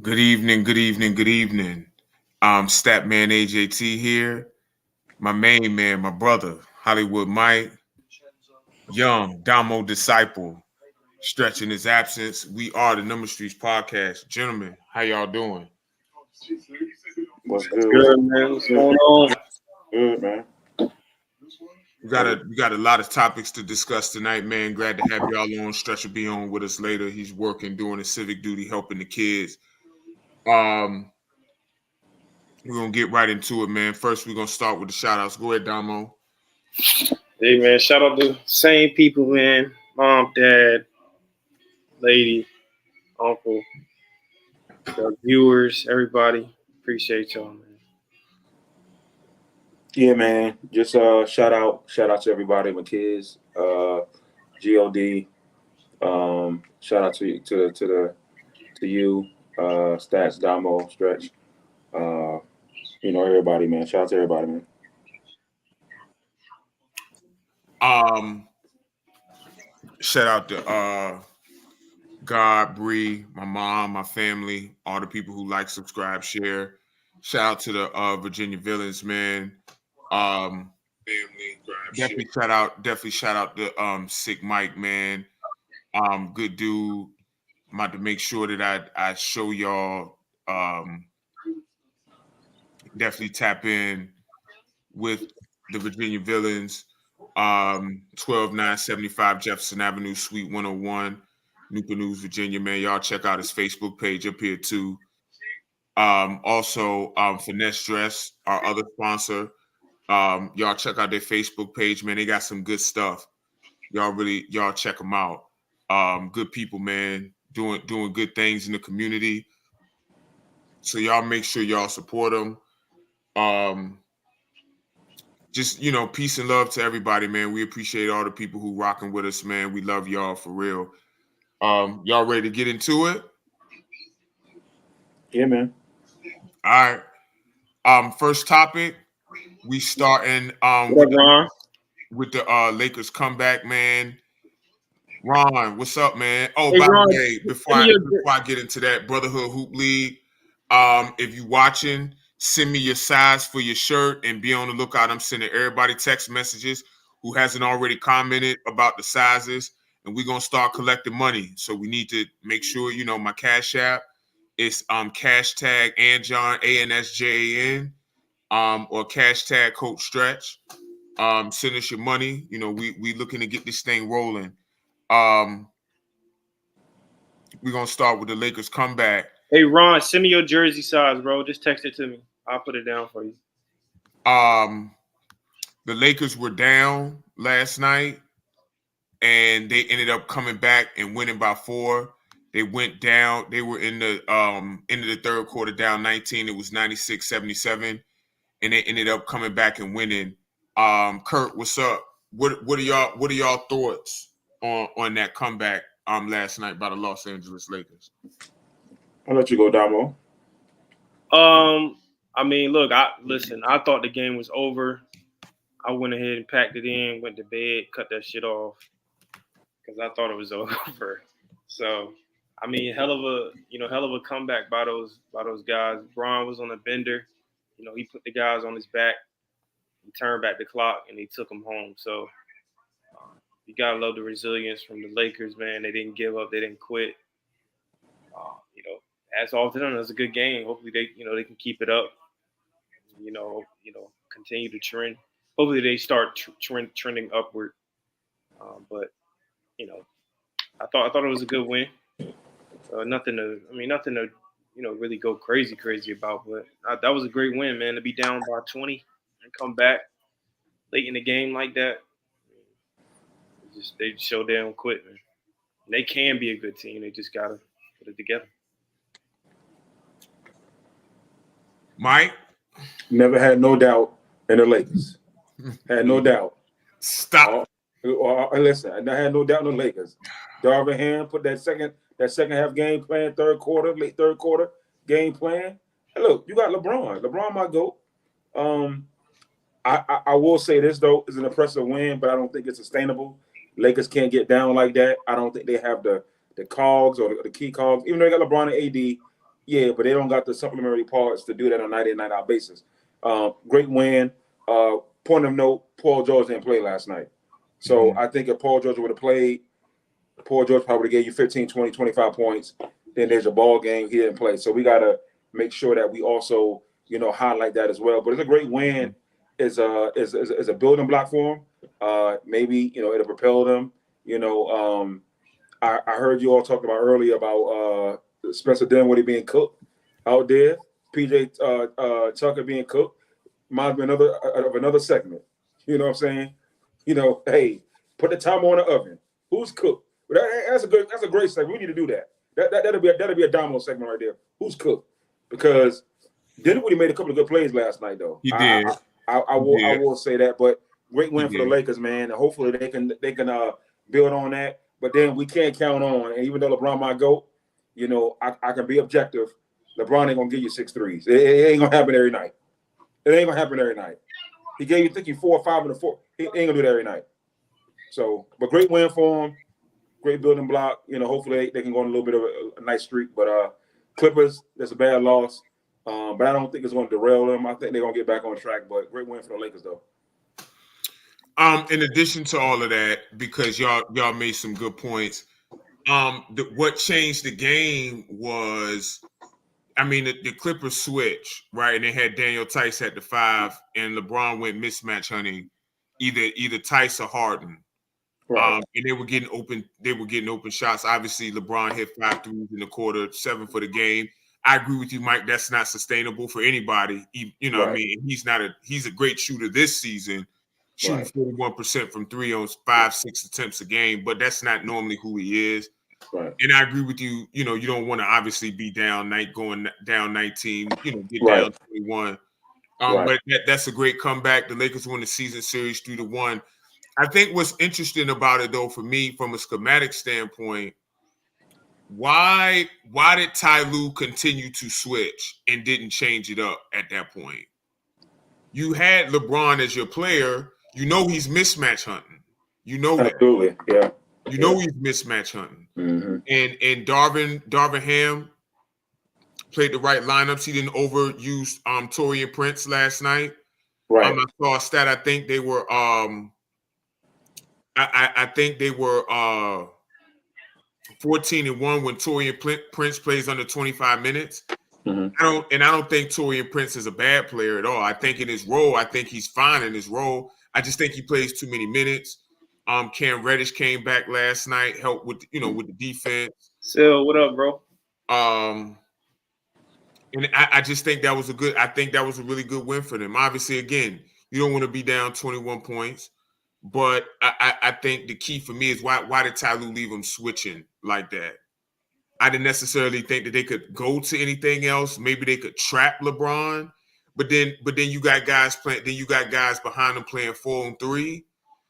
Good evening, good evening, good evening. Statman AJT here. My main man, my brother, Hollywood Mike, young Damo Disciple, stretching his absence. We are the Number Streets Podcast. Gentlemen, how y'all doing? What's That's good? What's good, man. What's going on? good, man? We got a lot of topics to discuss tonight, man. Glad to have y'all on. Stretch will be on with us later. He's working, doing his civic duty, helping the kids. Um, we're gonna get right into it, man. First, we're gonna start with the shout outs. Go ahead, Damo. Hey, man. Shout out to same people, man. Mom, dad, lady, uncle, the viewers, everybody. Appreciate y'all, man. Yeah, man. Just shout out to everybody, my kids, God. Shout out to you, Stats, Damo, Stretch. Everybody, man. Shout out to everybody, man. Shout out to God, Bree, my mom, my family, all the people who like, subscribe, share. Shout out to the Virginia Villains, man. Family, definitely shout out to Sick Mike, man. Good dude. I'm about to make sure that I show y'all. Definitely tap in with the Virginia Villains. 12975 Jefferson Avenue, Suite 101, Newport News, Virginia, man. Y'all check out his Facebook page up here too. Also, Finesse Dress, our other sponsor. Y'all check out their Facebook page, man. They got some good stuff. Y'all check them out. Good people, man, doing good things in the community. So y'all make sure y'all support them. Just peace and love to everybody, man. We appreciate all the people who rocking with us, man. We love y'all for real. Y'all ready to get into it? Yeah, man. All right. First topic, we starting What up, Ron? with the Lakers comeback, man. Ron, what's up, man? Oh, Hey, by Ron. the way, before I get into that, Brotherhood Hoop League, if you watching, send me your size for your shirt and be on the lookout. I'm sending everybody text messages who hasn't already commented about the sizes, and we're gonna start collecting money. So we need to make sure my Cash App is cash tag Anjon ANSJAN or cash tag Coach Stretch. Send us your money. We looking to get this thing rolling. We're gonna start with the Lakers comeback. Hey, Ron, send me your jersey size, bro. Just text it to me. I'll put it down for you. The Lakers were down last night, and they ended up coming back and winning by 4. They went down. They were in the end of the third quarter down 19. It was 96-77, and they ended up coming back and winning. Kurt, what's up? What are y'all thoughts on that comeback last night by the Los Angeles Lakers? I'll let you go, Damo. I mean, look, I thought the game was over. I went ahead and packed it in, went to bed, cut that shit off because I thought it was over. So, I mean, hell of a comeback by those guys. Bron was on a bender. He put the guys on his back. He turned back the clock and he took them home. So, you gotta love the resilience from the Lakers, man. They didn't give up. They didn't quit. As all to them, it was a good game. Hopefully, they can keep it up. Continue to trend. Hopefully, they start trending upward. But I thought it was a good win. Nothing to really go crazy about. But that was a great win, man. To be down by 20 and come back late in the game like that, they show they don't quit, man. And they can be a good team. They just gotta put it together. Mike? Never had no doubt in the Lakers. Had no doubt. Stop. Listen, I had no doubt in the Lakers. Darvin Ham put that second half game plan, late third quarter game plan. Hey, look, you got LeBron. LeBron my GOAT. I will say this though, is an impressive win, but I don't think it's sustainable. Lakers can't get down like that. I don't think they have the cogs or the key cogs. Even though they got LeBron and AD, Yeah, but they don't got the supplementary parts to do that on a night in, night out basis. Great win. Point of note, Paul George didn't play last night. So I think if Paul George would have played, Paul George probably would have gave you 15, 20, 25 points. Then there's a ball game. He didn't play. So we got to make sure that we also, highlight that as well. But it's a great win. Is a building block for them. Maybe, it'll propel them. I heard you all talk about earlier about Spencer Dinwiddie being cooked out there. PJ Tucker being cooked. Reminds me of another segment. You know what I'm saying? Hey, put the timer on the oven. Who's cooked? That's a great segment. We need to do that. That'll be a domino segment right there. Who's cooked? Because Dinwiddie made a couple of good plays last night, though. He did. I will say that. But great win for the Lakers, man. And hopefully they can build on that. But then we can't count on. And even though LeBron might go, I can be objective. LeBron ain't gonna give you 6 threes. It ain't gonna happen every night. It ain't gonna happen every night. He gave you, I think, you 4 or 5 in the 4. He ain't gonna do that every night. So, but great win for him. Great building block. Hopefully they can go on a little bit of a nice streak. But Clippers, that's a bad loss. But I don't think it's going to derail them. I think they're going to get back on track. But great win for the Lakers, though. In addition to all of that, because y'all made some good points. What changed the game was, the Clippers switch, right? And they had Daniel Tice at the 5, and LeBron went mismatch hunting, either Tice or Harden. Right. And they were getting open. They were getting open shots. Obviously, LeBron hit 5 threes in the quarter, 7 for the game. I agree with you, Mike. That's not sustainable for anybody. Right. He's a great shooter this season, shooting 41% from 3 on 5-6 attempts a game, but that's not normally who he is. Right. And I agree with you. You don't want to obviously be going down 19. Get Right. down 21. Right. But that's a great comeback. The Lakers won the season series 3-1. I think what's interesting about it, though, for me, from a schematic standpoint, why did Ty Lue continue to switch and didn't change it up at that point? You had LeBron as your player. He's mismatch hunting. That. Absolutely, yeah. He's mismatch hunting. Mm-hmm. And Darvin Ham played the right lineups. He didn't overuse Taurean Prince last night. Right. I saw a stat. I think they were I think they were 14-1 when Taurean Prince plays under 25 minutes. Mm-hmm. I don't think Taurean Prince is a bad player at all. I think in his role, I think he's fine in his role. I just think he plays too many minutes. Cam Reddish came back last night, helped with with the defense. So what up, bro? And I just think that was a really good win for them. Obviously, again, you don't want to be down 21 points. But I think the key for me is why did Ty Lue leave them switching like that? I didn't necessarily think that they could go to anything else. Maybe they could trap LeBron, but then you got guys playing. Then you got guys behind them playing 4-on-3.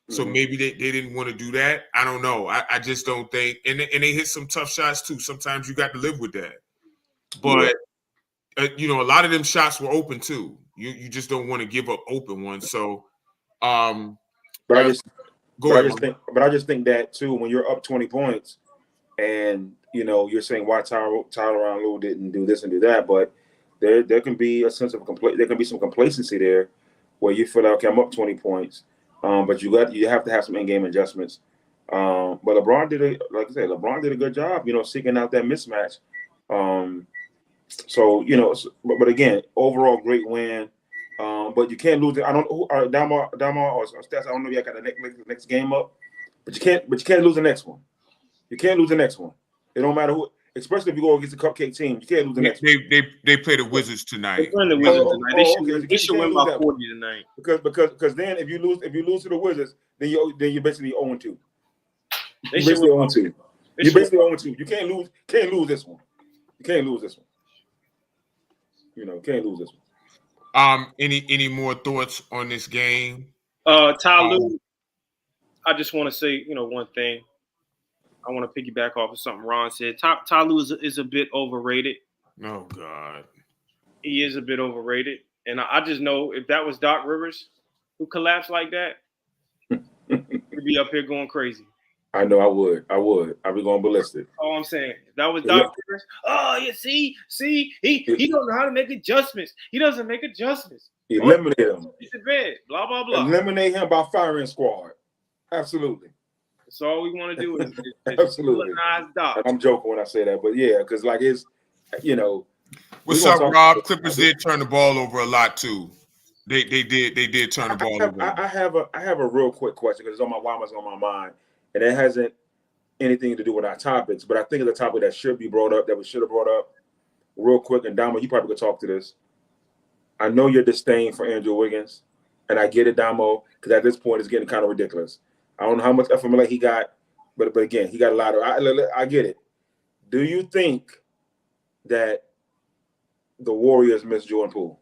So maybe they didn't want to do that. I don't know. I just don't think. And they hit some tough shots too. Sometimes you got to live with that. But a lot of them shots were open too. You just don't want to give up open ones. So. But I just think that too, when you're up 20 points and you're saying why Tyronn Lue didn't do this and do that, but there can be a sense of there can be some complacency there where you feel like, okay, I'm up 20 points. But you have to have some in-game adjustments. But LeBron did a good job, seeking out that mismatch. But again, overall great win. But you can't lose it. I don't know who Damar or Stats. I don't know if you got the next game up, but you can't lose the next one. You can't lose the next one. It don't matter who, especially if you go against a cupcake team. You can't lose the next one. They play the Wizards tonight. They play the Wizards tonight. They should win by 40 tonight. Because then if you lose to the Wizards, then you're basically 0-2. They should win 0-2. You're basically 0-2. You can't lose this one. You can't lose this one. Can't lose this one. Any more thoughts on this game? Ty Lue, I just want to say, one thing. I want to piggyback off of something Ron said. Ty Lue is a bit overrated. Oh God, he is a bit overrated, and I just know if that was Doc Rivers who collapsed like that, he'd be up here going crazy. I know I would. I'd be going ballistic. All I'm saying. That was Doc Rivers. Oh, you see, he don't know how to make adjustments. He doesn't make adjustments. Eliminate him. He's in bed. Blah blah blah. Eliminate him by firing squad. Absolutely. That's all we want to do is absolutely. Doc. I'm joking when I say that, but yeah, because like it's, you know. What's up, Rob? Clippers did turn the ball over a lot too. They did turn the ball over. I have a real quick question because it's on my mind, and it hasn't anything to do with our topics, but I think it's a topic that should be brought up, that we should have brought up real quick. And Damo, you probably could talk to this. I know your disdain for Andrew Wiggins, and I get it, Damo, because at this point it's getting kind of ridiculous. I don't know how much FMLA he got, but again, he got a lot of. I get it. Do you think that the Warriors miss Jordan Poole?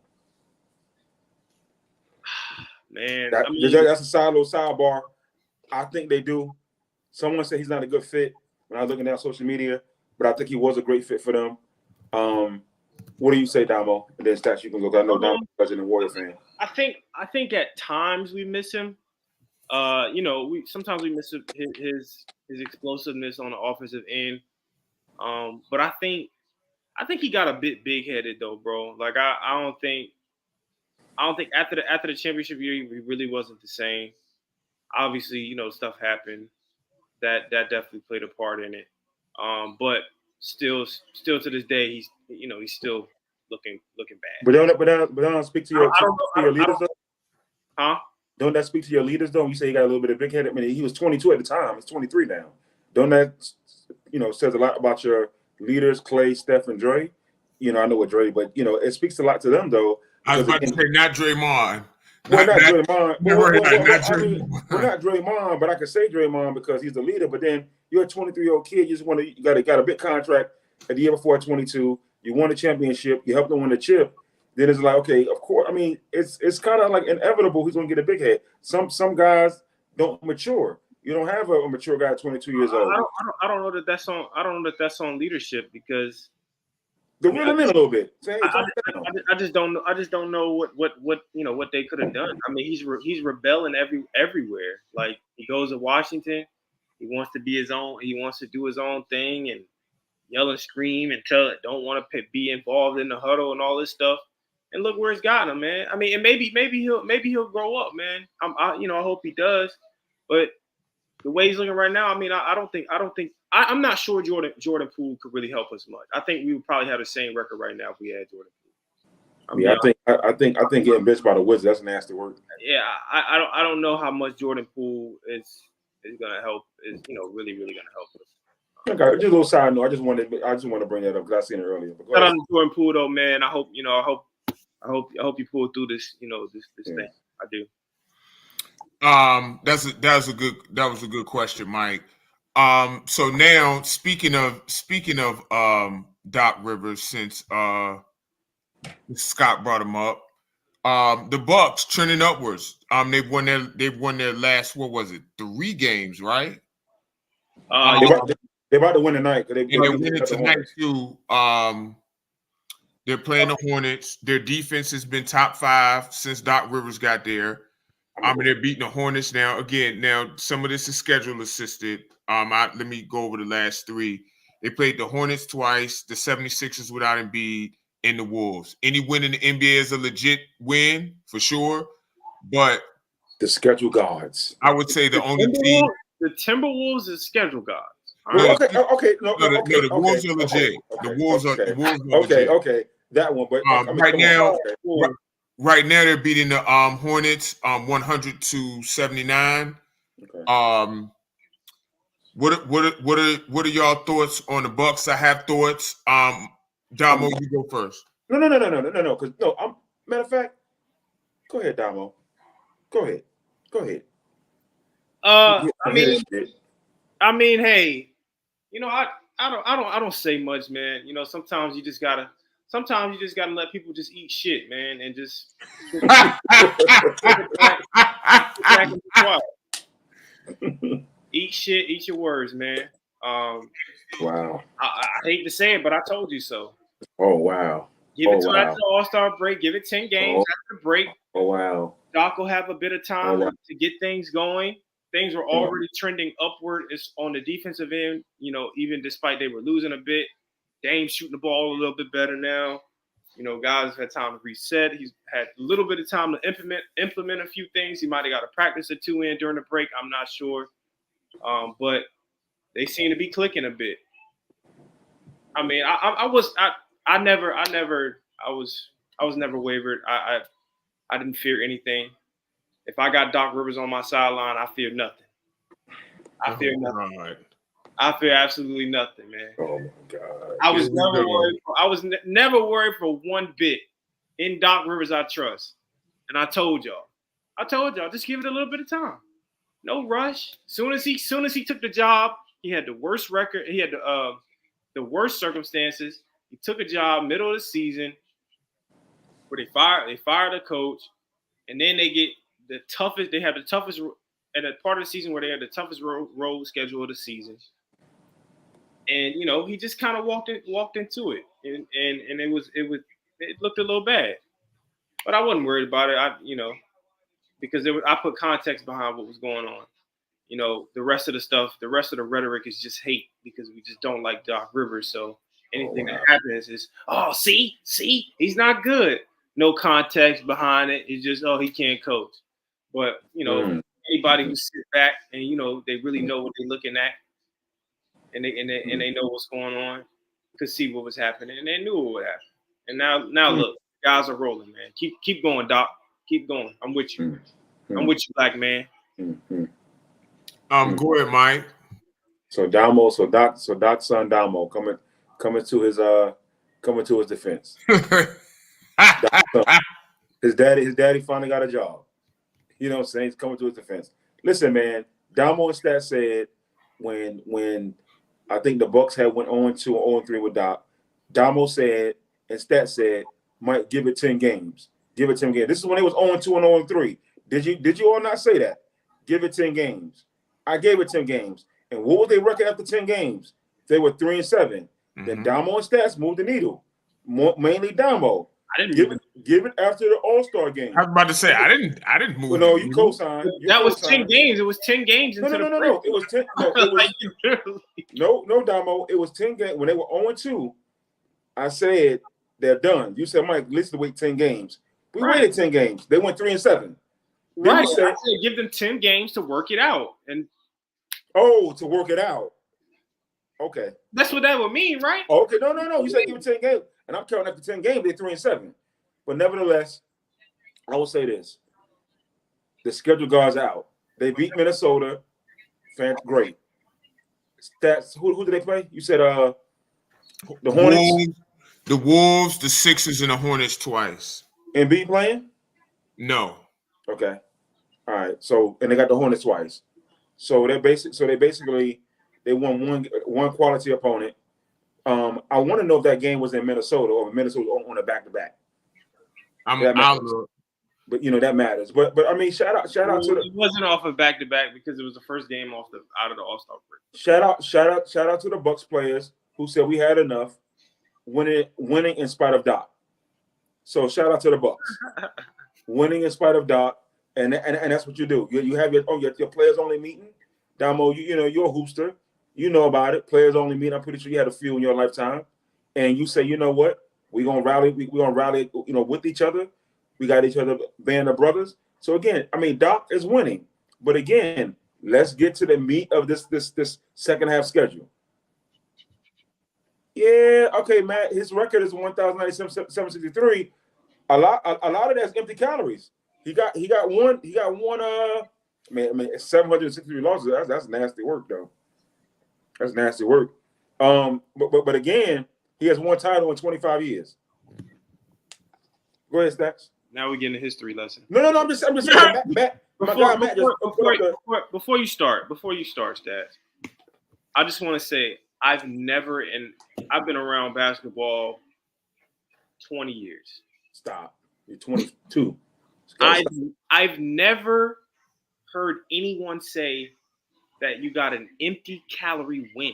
Man, that's a little sidebar. I think they do. Someone said he's not a good fit when I was looking at social media, but I think he was a great fit for them. What do you say, Damo? And then stats you can go. I know Damo's a Warrior fan. I think at times we miss him. Sometimes we miss his explosiveness on the offensive end. But I think he got a bit big-headed though, bro. Like I don't think after the championship year he really wasn't the same. Obviously, stuff happened that definitely played a part in it. But still to this day he's still looking bad. But don't speak to your leaders though? Huh? Don't that speak to your leaders though? You say he got a little bit of big-headed. I mean, he was 22 at the time. He's 23 now. Don't that says a lot about your leaders, Clay, Steph, and Dre? I know what Dre, but it speaks a lot to them though. I was about to say not Draymond. Not Draymond. We're not Draymond, but I can say Draymond because he's the leader. But then you're a 23-year-old kid. You got a big contract at the year before at 22. You won the championship. You helped them win the chip. Then it's like, okay, of course. I mean, it's kind of like inevitable. He's going to get a big head. Some guys don't mature. You don't have a mature guy at 22 years old. I don't know that that's on. I don't know that that's on leadership because. Reel him in a little bit. Say, hey, I just don't know. I just don't know what they could have done. I mean, he's rebelling everywhere. Like he goes to Washington, he wants to be his own. He wants to do his own thing and yell and scream and don't want to be involved in the huddle and all this stuff. And look where it's gotten him, man. I mean, and maybe he'll grow up, man. I hope he does. But the way he's looking right now, I mean, I'm not sure Jordan Poole could really help us much. I think we would probably have the same record right now if we had Jordan Poole. I think getting bitched by the Wizards, that's nasty work. Yeah, I don't know how much Jordan Poole is gonna help. Is really gonna help us. Okay, just a little side note. I just want to bring that up because I seen it earlier. Shout out to Jordan Poole though, man. I hope you pull through this this thing. I do. That was a good question, Mike. So now speaking of Doc Rivers, since Scott brought him up, the Bucks trending upwards. They've won their last, what was it, 3 games, right? They're about to win tonight. They're winning tonight too. They're playing the Hornets. Their defense has been top 5 since Doc Rivers got there. They're beating the Hornets now. Again, some of this is schedule assisted. Let me go over the last 3. They played the Hornets twice, the 76ers without Embiid, and the Wolves. Any win in the NBA is a legit win for sure, but the schedule gods. I would say the only team. The Timberwolves is schedule gods. Okay. The Wolves are legit. The Wolves are legit. Okay. That one, but right now they're beating the Hornets 100-79. Okay. What are y'all thoughts on the Bucks? I have thoughts. Damo, you go first. No. Because matter of fact, go ahead, Damo. Go ahead. I mean, hey, I don't say much, man. Sometimes you just gotta let people just eat shit, man, and just sit back and be quiet. Eat shit, eat your words, man. Wow. I hate to say it, but I told you so. Oh wow. Give it to after the All-Star break. Give it 10 games after the break. Oh wow. Doc will have a bit of time to get things going. things were already trending upward. It's on the defensive end, you know, even despite they were losing a bit. Dame's shooting the ball a little bit better now. You know, guys have had time to reset. He's had a little bit of time to implement a few things. He might have got a practice or two in during the break. I'm not sure. But they seem to be clicking a bit. I mean, I was never wavered. I didn't fear anything. If I got Doc Rivers on my sideline, I fear nothing. I fear nothing. Right. I fear absolutely nothing, man. Oh my God! I was never worried. I was never worried for one bit. In Doc Rivers, I trust, and I told y'all, just give it a little bit of time. No rush. Soon as he took the job, he had the worst record. He had the worst circumstances. He took a job middle of the season where they fired a coach, and then they get the toughest. They have the toughest at a part of the season where they had the toughest road schedule of the season. And you know, he just kind of walked into it, and it looked a little bad, but I wasn't worried about it. Because I put context behind what was going on. You know, the rest of the rhetoric is just hate because we just don't like Doc Rivers. So anything that happens is, see, he's not good. No context behind it. It's just, he can't coach. But you know, anybody who sit back and you know they really know what they're looking at. And they know what's going on, could see what was happening, and they knew what would happen. And now look, guys are rolling, man. Keep going, Doc. Keep going. I'm with you. I'm with you, black man. Go ahead, Mike. So Doc's son Damo coming to his defense. His daddy finally got a job. You know what I'm saying? He's coming to his defense. Listen, man, Damo and Stat said when I think the Bucks had went 0-2 or 0-3 with Doc. Damo said, and Stat said, Mike, give it 10 games. Give it 10 games. This is when it was 0-2 and 0-3. Did you all not say that? Give it 10 games. I gave it 10 games. And what was their record after 10 games? They were 3-7. Then Damo and Stats moved the needle. Mainly Damo. I didn't give it after the All-Star game. I was about to say I didn't move. Well, no, you co-signed. That was 10 games. It was 10 games. No. It was 10. No, Damo. It was 10 games. When they were 0-2, I said they're done. You said, Mike, listen to wait 10 games. We waited 10 games. They went 3-7. Right. I said give them 10 games to work it out. And to work it out. Okay. That's what that would mean, right? Okay. No. You said give it 10 games. And I'm counting after 10 games, they're 3-7. But nevertheless, I will say this. The schedule guards out. They beat Minnesota. Great. Stats. Who did they play? You said the Hornets? The Wolves, the Sixers, and the Hornets twice. Embiid playing? No. Okay. All right. So and they got the Hornets twice. So they basically won one quality opponent. I want to know if that game was in Minnesota or Minnesota on a back-to-back. But you know that matters. But I mean, shout out to the. It wasn't off of back-to-back because it was the first game out of the All-Star break. Shout out to the Bucks players who said we had enough, winning in spite of Doc. So shout out to the Bucks, winning in spite of Doc, and that's what you do. You have your players only meeting. Damo, you know you're a hoopster. You know about it. Players only meet. I'm pretty sure you had a few in your lifetime. And you say, you know what? We're gonna rally, you know, with each other. We got each other, band of brothers. So again, I mean, Doc is winning. But again, let's get to the meat of this second half schedule. Yeah, okay, Matt. His record is 1,097.763. A lot of that's empty calories. He got one. Man, 763 losses. That's nasty work, though. That's nasty work. But again, he has one title in 25 years. Go ahead, Stacks. Now we're getting a history lesson. No. I'm just saying, Matt. Before you start, Stats, I just want to say I've been around basketball 20 years. Stop. You're 22. I've never heard anyone say that you got an empty calorie win.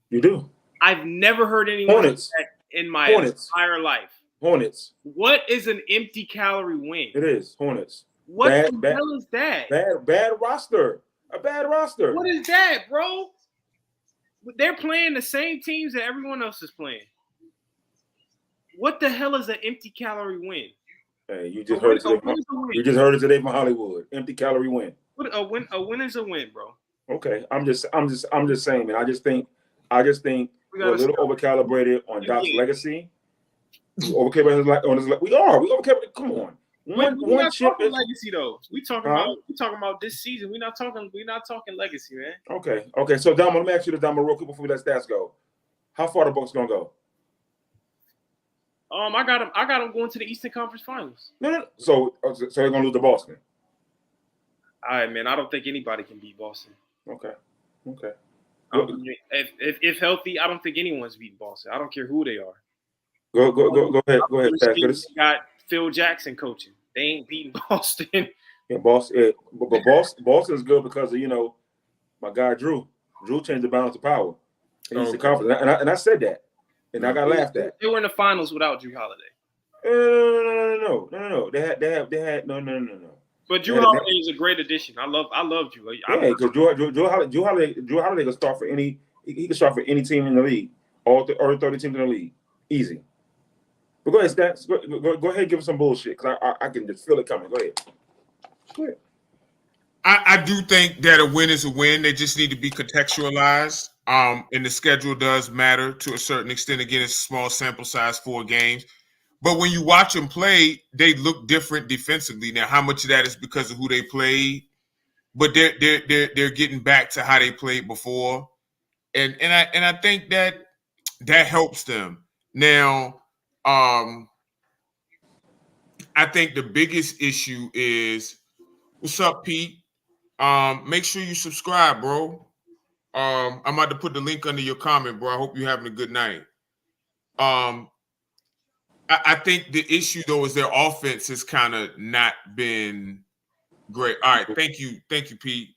You do. I've never heard anyone say that in my entire life. Hornets. What is an empty calorie win? It is Hornets. What the hell is that? Bad roster. A bad roster. What is that, bro? They're playing the same teams that everyone else is playing. What the hell is an empty calorie win? Hey, you just heard it today from Hollywood. Empty calorie win. What a win is a win, bro. Okay, I'm just saying, man. I just think we're a little overcalibrated on Doc's legacy. We overcalibrated on his. We are. We overcalibrated. Come on. One chip is legacy though. We talking about this season. We're not talking legacy, man. Okay. So Damo, let me ask you this, Damo, real quick before we let stats go. How far the Bucks gonna go? I got them going to the Eastern Conference Finals. No. So they're gonna lose to Boston. All right, man. I don't think anybody can beat Boston. Okay. If healthy, I don't think anyone's beating Boston. I don't care who they are. Go ahead. We got Phil Jackson coaching. They ain't beating Boston. Yeah, Boston's good because of my guy Drew. Drew changed the balance of power. He's the confidence, and I said that, and I got laughed at. They were in the finals without Drew Holiday. No. They had no. But Drew Holiday is a great addition. I love Drew. Yeah, because Drew Holiday can start for any. He can start for any team in the league. All 30 teams in the league, easy. But go ahead, Stats. Go ahead and give us some bullshit because I can just feel it coming. Go ahead. I do think that a win is a win. They just need to be contextualized. And the schedule does matter to a certain extent. Again, it's a small sample size, 4 games. But when you watch them play, they look different defensively. Now, how much of that is because of who they played? But they're getting back to how they played before, and I think that helps them. Now, I think the biggest issue is, what's up, Pete? Make sure you subscribe, bro. I'm about to put the link under your comment, bro. I hope you're having a good night. I think the issue, though, is their offense has kind of not been great. All right, thank you, Pete.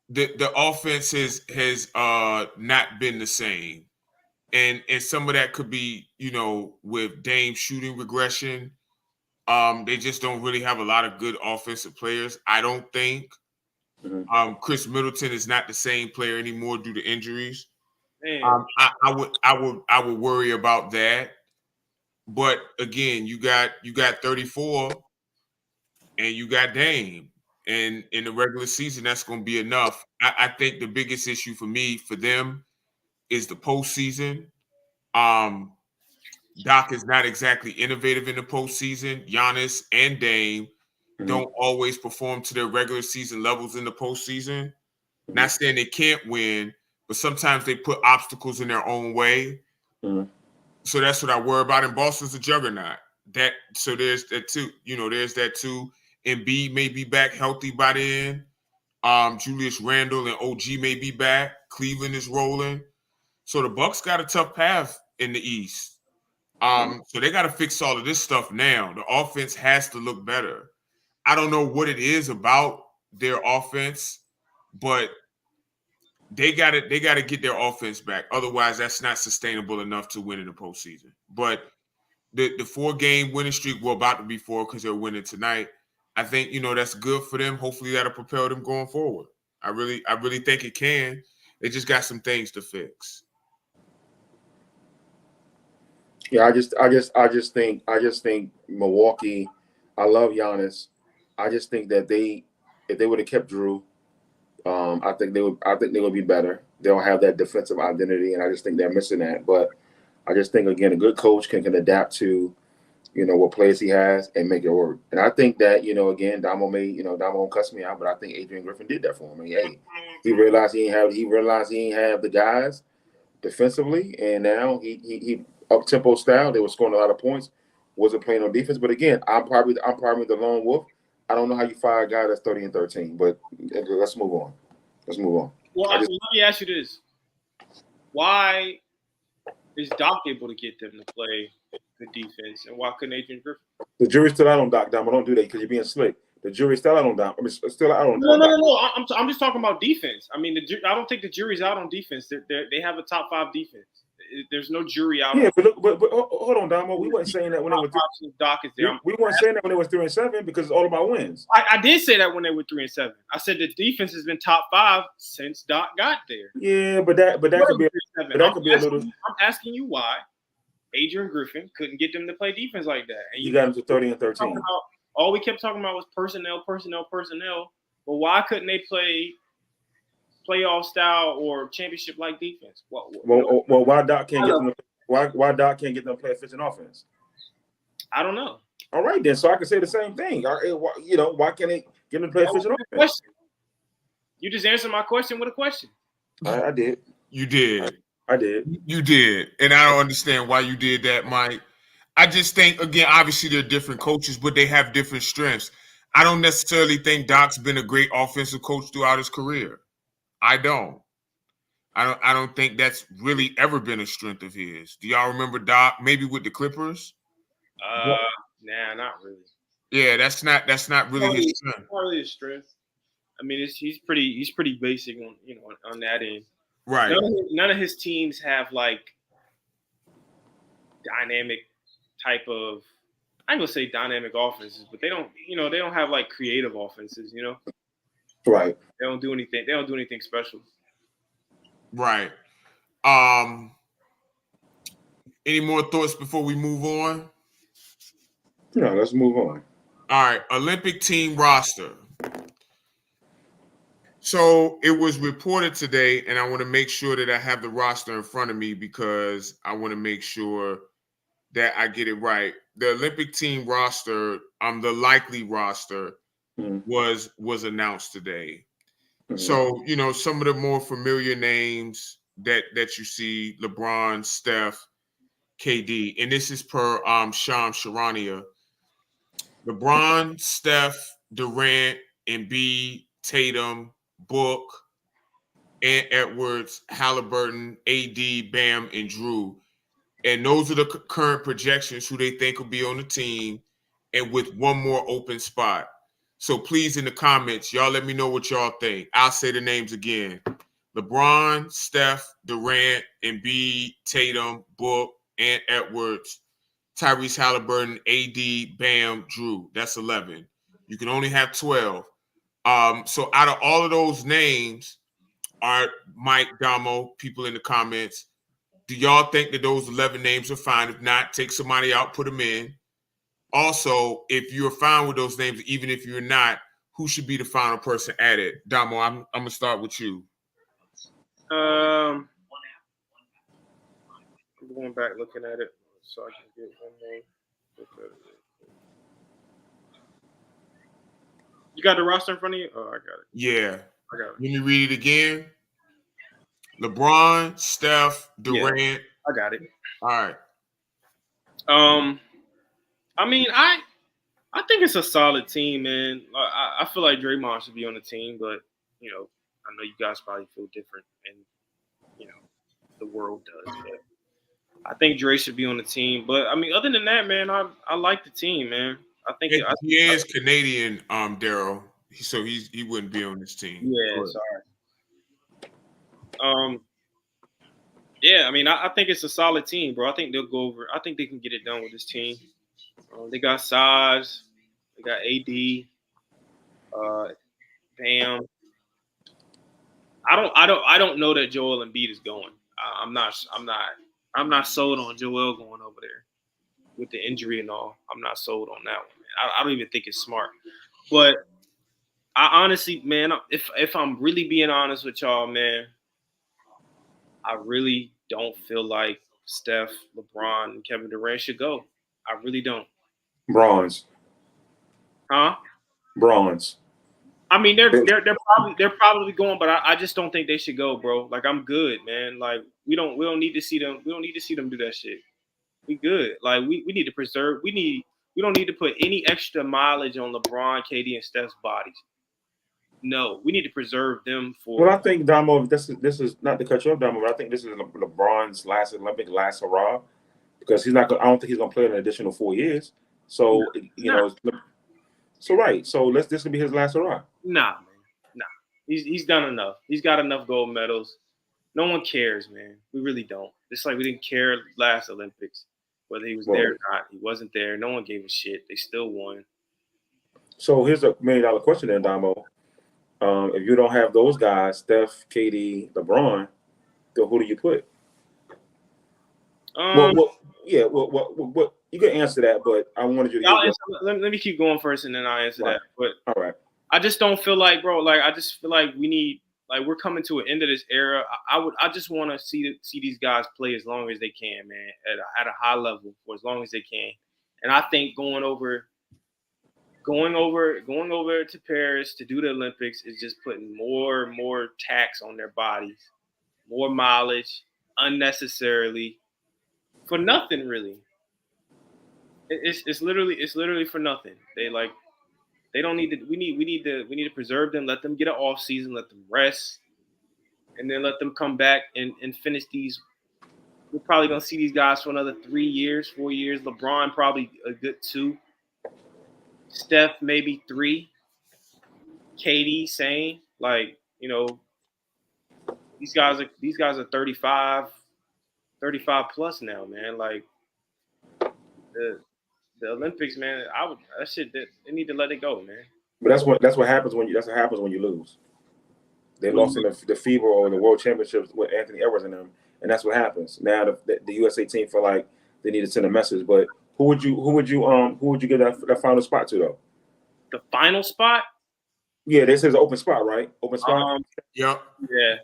The offense has not been the same, and some of that could be, with Dame shooting regression. They just don't really have a lot of good offensive players, I don't think. Chris Middleton is not the same player anymore due to injuries. I would worry about that. But again, you got 34 and you got Dame. And in the regular season, that's going to be enough. I think the biggest issue for them is the postseason. Doc is not exactly innovative in the postseason. Giannis and Dame don't always perform to their regular season levels in the postseason. Not saying they can't win, but sometimes they put obstacles in their own way. So that's what I worry about. And Boston's a juggernaut. So there's that too. There's that too. Embiid may be back healthy by then. Julius Randle and OG may be back. Cleveland is rolling. So the Bucks got a tough path in the East. So they got to fix all of this stuff now. The offense has to look better. I don't know what it is about their offense, but they got to get their offense back. Otherwise, that's not sustainable enough to win in the postseason. But the 4-game winning streak, we're about to be 4 because they're winning tonight. I think, that's good for them. Hopefully that'll propel them going forward. I really think it can. They just got some things to fix. Yeah, I just think Milwaukee, I love Giannis. I just think that if they would have kept Drew, I think they would be better. They don't have that defensive identity, and I just think they're missing that. But I just think, again, a good coach can adapt to, what players he has and make it work. And I think that, again, Damo won't cuss me out, but I think Adrian Griffin did that for him. He realized he didn't have the guys defensively, and now he up-tempo style. They were scoring a lot of points. Wasn't playing on defense. But again, I'm probably the lone wolf. I don't know how you fire a guy that's 30-13, but let's move on. Well, let me ask you this. Why is Doc able to get them to play good defense, and why couldn't Adrian Griffin? The jury's still out on Doc, Damo. Don't do that because you're being slick. The jury's still out on Doc. Still out on Doc. No. I'm just talking about defense. I mean, I don't think the jury's out on defense. They have a top 5 defense. There's no jury out. Yeah, but look, but hold on, Damo. We weren't saying that when they were Doc is there. We weren't saying that when they was 3-7 because it's all about wins. I did say that when they were 3-7. I said the defense has been top 5 since Doc got there. Yeah, but that could be a little. I'm asking you why Adrian Griffin couldn't get them to play defense like that. And you got them to 30 and 13. All we kept talking about was personnel. But why couldn't they play playoff style or championship like defense? Well, why Doc can't get them? Why Doc can't get them to play efficient offense? I don't know. All right, then. So I can say the same thing. Why can't they get them to play efficient offense? You just answered my question with a question. I did. You did. I did. You did. And I don't understand why you did that, Mike. I just think, again, obviously they're different coaches, but they have different strengths. I don't necessarily think Doc's been a great offensive coach throughout his career. I don't think that's really ever been a strength of his. Do y'all remember Doc maybe with the Clippers? Nah, not really. Yeah, that's not really his strength. Not really his strength. I mean, he's pretty basic on that end. Right. None of his teams have like dynamic type of, I ain't gonna say dynamic offenses, but they don't have like creative offenses, Right. They don't do anything special. Right. Any more thoughts before we move on? No, let's move on. All right, Olympic team roster. So it was reported today, and I want to make sure that I have the roster in front of me because I want to make sure that I get it right. The Olympic team roster, the likely roster, was announced today. Mm-hmm. So, some of the more familiar names that you see, LeBron, Steph, KD, and this is per Shams Charania. LeBron, Steph, Durant, Embiid, Tatum, Book, and Edwards, Halliburton, AD, Bam, and Drew. And those are the current projections who they think will be on the team, and with one more open spot. So please, in the comments, y'all let me know what y'all think. I'll say the names again. LeBron, Steph, Durant, Embiid, Tatum, Book, and Edwards, Tyrese Halliburton, AD, Bam, Drew. That's 11. You can only have 12. So out of all of those names, are Mike, Damo, people in the comments, do y'all think that those 11 names are fine? If not, take somebody out, put them in. Also, if you're fine with those names, even if you're not, who should be the final person added? Damo, I'm going to start with you. I'm going back looking at it so I can get one more. You got the roster in front of you? Oh, I got it. Yeah. I got it. Let me read it again. LeBron, Steph, Durant. Yeah, I got it. All right. I mean, I think it's a solid team, man. I feel like Draymond should be on the team, but I know you guys probably feel different, and the world does. But I think Dre should be on the team. But I mean, other than that, man, I like the team, man. I think he is Canadian, Daryl. So he wouldn't be on this team. Yeah, sorry. Yeah, I mean, I think it's a solid team, bro. I think they'll go over. I think they can get it done with this team. They got size. They got AD. Bam. I don't know that Joel Embiid is going. I'm not sold on Joel going over there with the injury and all. I'm not sold on that one, man. I don't even think it's smart. But I honestly, man, if I'm really being honest with y'all, man, I really don't feel like Steph, LeBron, and Kevin Durant should go. I really don't. Bronze. Huh? Bronze. I mean, they're probably going, but I just don't think they should go, bro. Like, I'm good, man. Like, we don't need to see them. We don't need to see them do that shit. We good. Like, we need to preserve. We don't need to put any extra mileage on LeBron, KD, and Steph's bodies. No, we need to preserve them for. Well, I think, Damo, this is not to cut you off, Damo, but I think this is LeBron's last Olympic, last hurrah, because I don't think he's gonna play an additional 4 years. So so right. So this will be his last hurrah. Nah, man. Nah. He's done enough. He's got enough gold medals. no one cares, man. We really don't. It's like we didn't care last Olympics, whether he was there or not. He wasn't there. No one gave a shit. They still won. So here's $1 million question then, Damo. If you don't have those guys, Steph, KD, LeBron, then who do you put? Well, you can answer that, but I wanted you to. Let me keep going first, and then I'll answer that. But all right, I just don't feel like, bro. Like I just feel like we need, like we're coming to an end of this era. I just want to see these guys play as long as they can, man, at a high level for as long as they can. And I think going over to Paris to do the Olympics is just putting more and more tax on their bodies, more mileage unnecessarily for nothing really. It's literally for nothing. They don't need to. We need to preserve them. Let them get an off season. Let them rest, and then let them come back and finish these. We're probably gonna see these guys for another 3 years, 4 years. LeBron probably a good 2. Steph maybe 3. KD same. Like, you know, these guys are 35 plus now, man. Like the Olympics, man. They need to let it go, man. But that's what happens when you lose. They lost in the FIBA or the World Championships with Anthony Edwards in them, and that's what happens. Now the USA team feel like they need to send a message. But who would you give that final spot to though? The final spot? Yeah, this is an open spot, right? Open spot. Yep. Yeah.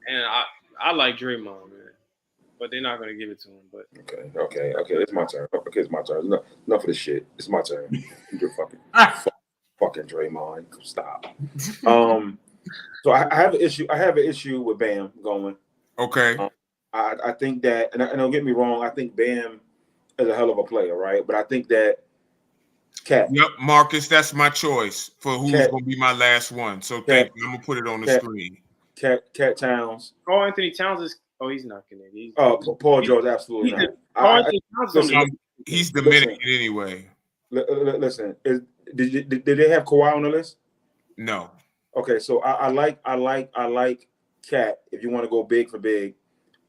And I like Draymond, man, but they're not gonna give it to him. But okay, it's my turn. Okay, it's my turn. Enough of this shit. It's my turn. You're fucking Draymond. Stop. So I have an issue. I have an issue with Bam going. Okay. I think that, and don't get me wrong. I think Bam is a hell of a player, right? But I think that Cat. Yep, Marcus, that's my choice for who's going to be my last one. So thank you. I'm going to put it on the screen. Cat Towns. Carl Anthony Towns is. Oh, he's not connected. Paul George, absolutely not. He's Dominican anyway. Listen, did they have Kawhi on the list? No. Okay, so I like Cat. If you want to go big for big,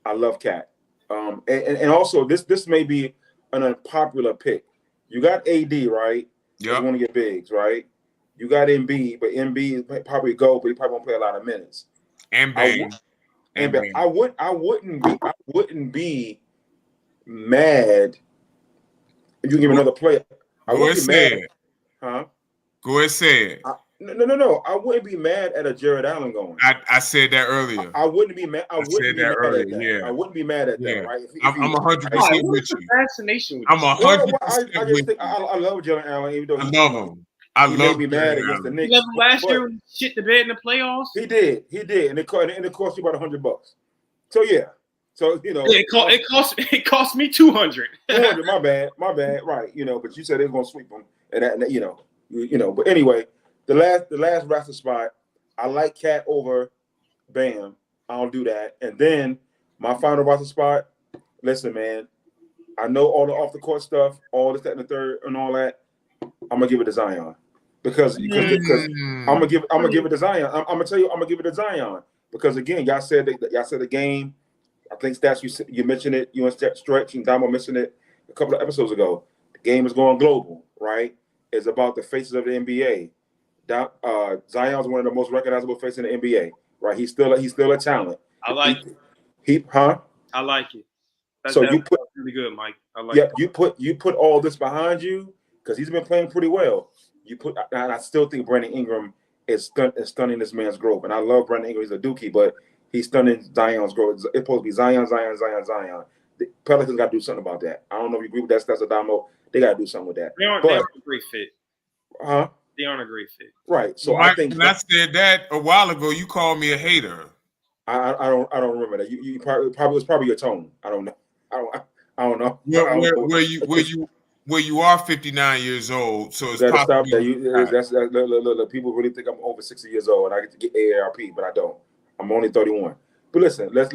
I love Cat. And also this may be an unpopular pick. You got AD, right? Yeah. You want to get bigs, right? You got Embiid, but Embiid probably go, but he probably won't play a lot of minutes. And Bam. I wouldn't be mad if you give me another player. Go ahead, say it. Huh? Go ahead, say it. No. I wouldn't be mad at a Jared Allen going. I said that earlier. I wouldn't be mad. I wouldn't be mad at that. Right? I'm 100% with you. Fascination. I'm 100% with you. I love Jared Allen, even though I love him. I love me mad against the Knicks. He last year when he shit the bed in the playoffs. He did, and it cost you about $100. So yeah, you know, it cost me $200. $200, my bad. Right, you know, but you said they were gonna sweep them, and that, you know. But anyway, the last roster spot, I like Cat over Bam. I'll do that, and then my final roster spot. Listen, man, I know all the off the court stuff, all this, that, and the third, and all that. I'm gonna give it to Zion because I'm gonna give it to Zion. I'm gonna tell you, I'm gonna give it to Zion because again, y'all said the game. I think Stats, you mentioned it. You and Stretch and Damo mentioned it a couple of episodes ago. The game is going global, right? It's about the faces of the NBA. Zion's one of the most recognizable faces in the NBA, right? He's still a talent. I like it. I like it. That's really good, Mike. I like it. You put all this behind you because he's been playing pretty well. And I still think Brandon Ingram is stunning this man's growth. And I love Brandon Ingram. He's a dookie, but he's stunning Zion's growth. It's supposed to be Zion. The Pelicans got to do something about that. I don't know if you agree with that. That's Adamo. They got to do something with that. They aren't a great fit. Huh? They aren't a great fit. Right. So Mike, I think when I said that a while ago, you called me a hater. I don't remember that. You probably your tone. I don't know. I don't know. Where you are 59 years old, so it's possible. That people really think I'm over 60 years old and I get to get AARP, but I don't. I'm only 31. But listen, let's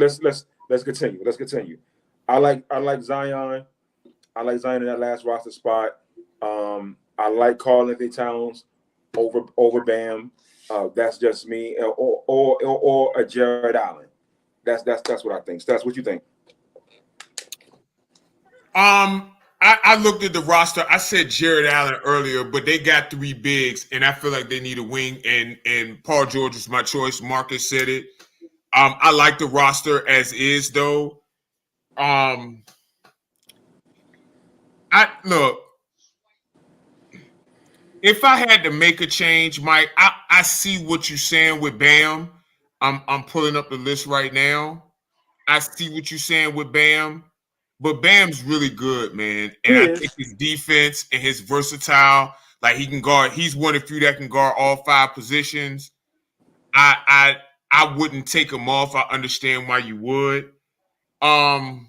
continue. I like Zion. I like Zion in that last roster spot. I like Karl-Anthony Towns over Bam. That's just me, or a Jared Allen. That's what I think. That's what you think. I looked at the roster. I said Jared Allen earlier, but they got 3 bigs, and I feel like they need a wing. And Paul George was my choice. Marcus said it. I like the roster as is, though. I look. If I had to make a change, Mike, I see what you're saying with Bam. I'm pulling up the list right now. I see what you're saying with Bam. But Bam's really good, man. And I think his defense and his versatile, like he can guard, he's one of the few that can guard all 5 positions. I wouldn't take him off. I understand why you would. I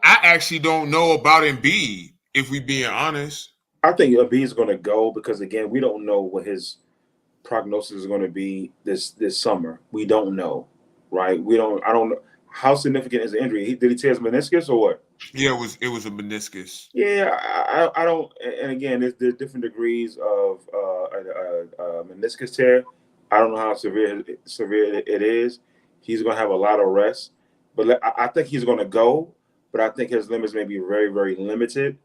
actually don't know about Embiid, if we being honest. I think Embiid's gonna go because again, we don't know what his prognosis is gonna be this summer. We don't know, right? I don't know. How significant is the injury? Did he tear his meniscus or what? Yeah, it was a meniscus. Yeah, I don't. And again, there's different degrees of a meniscus tear. I don't know how severe it is. He's going to have a lot of rest, but I think he's going to go. But I think his limits may be very, very limited.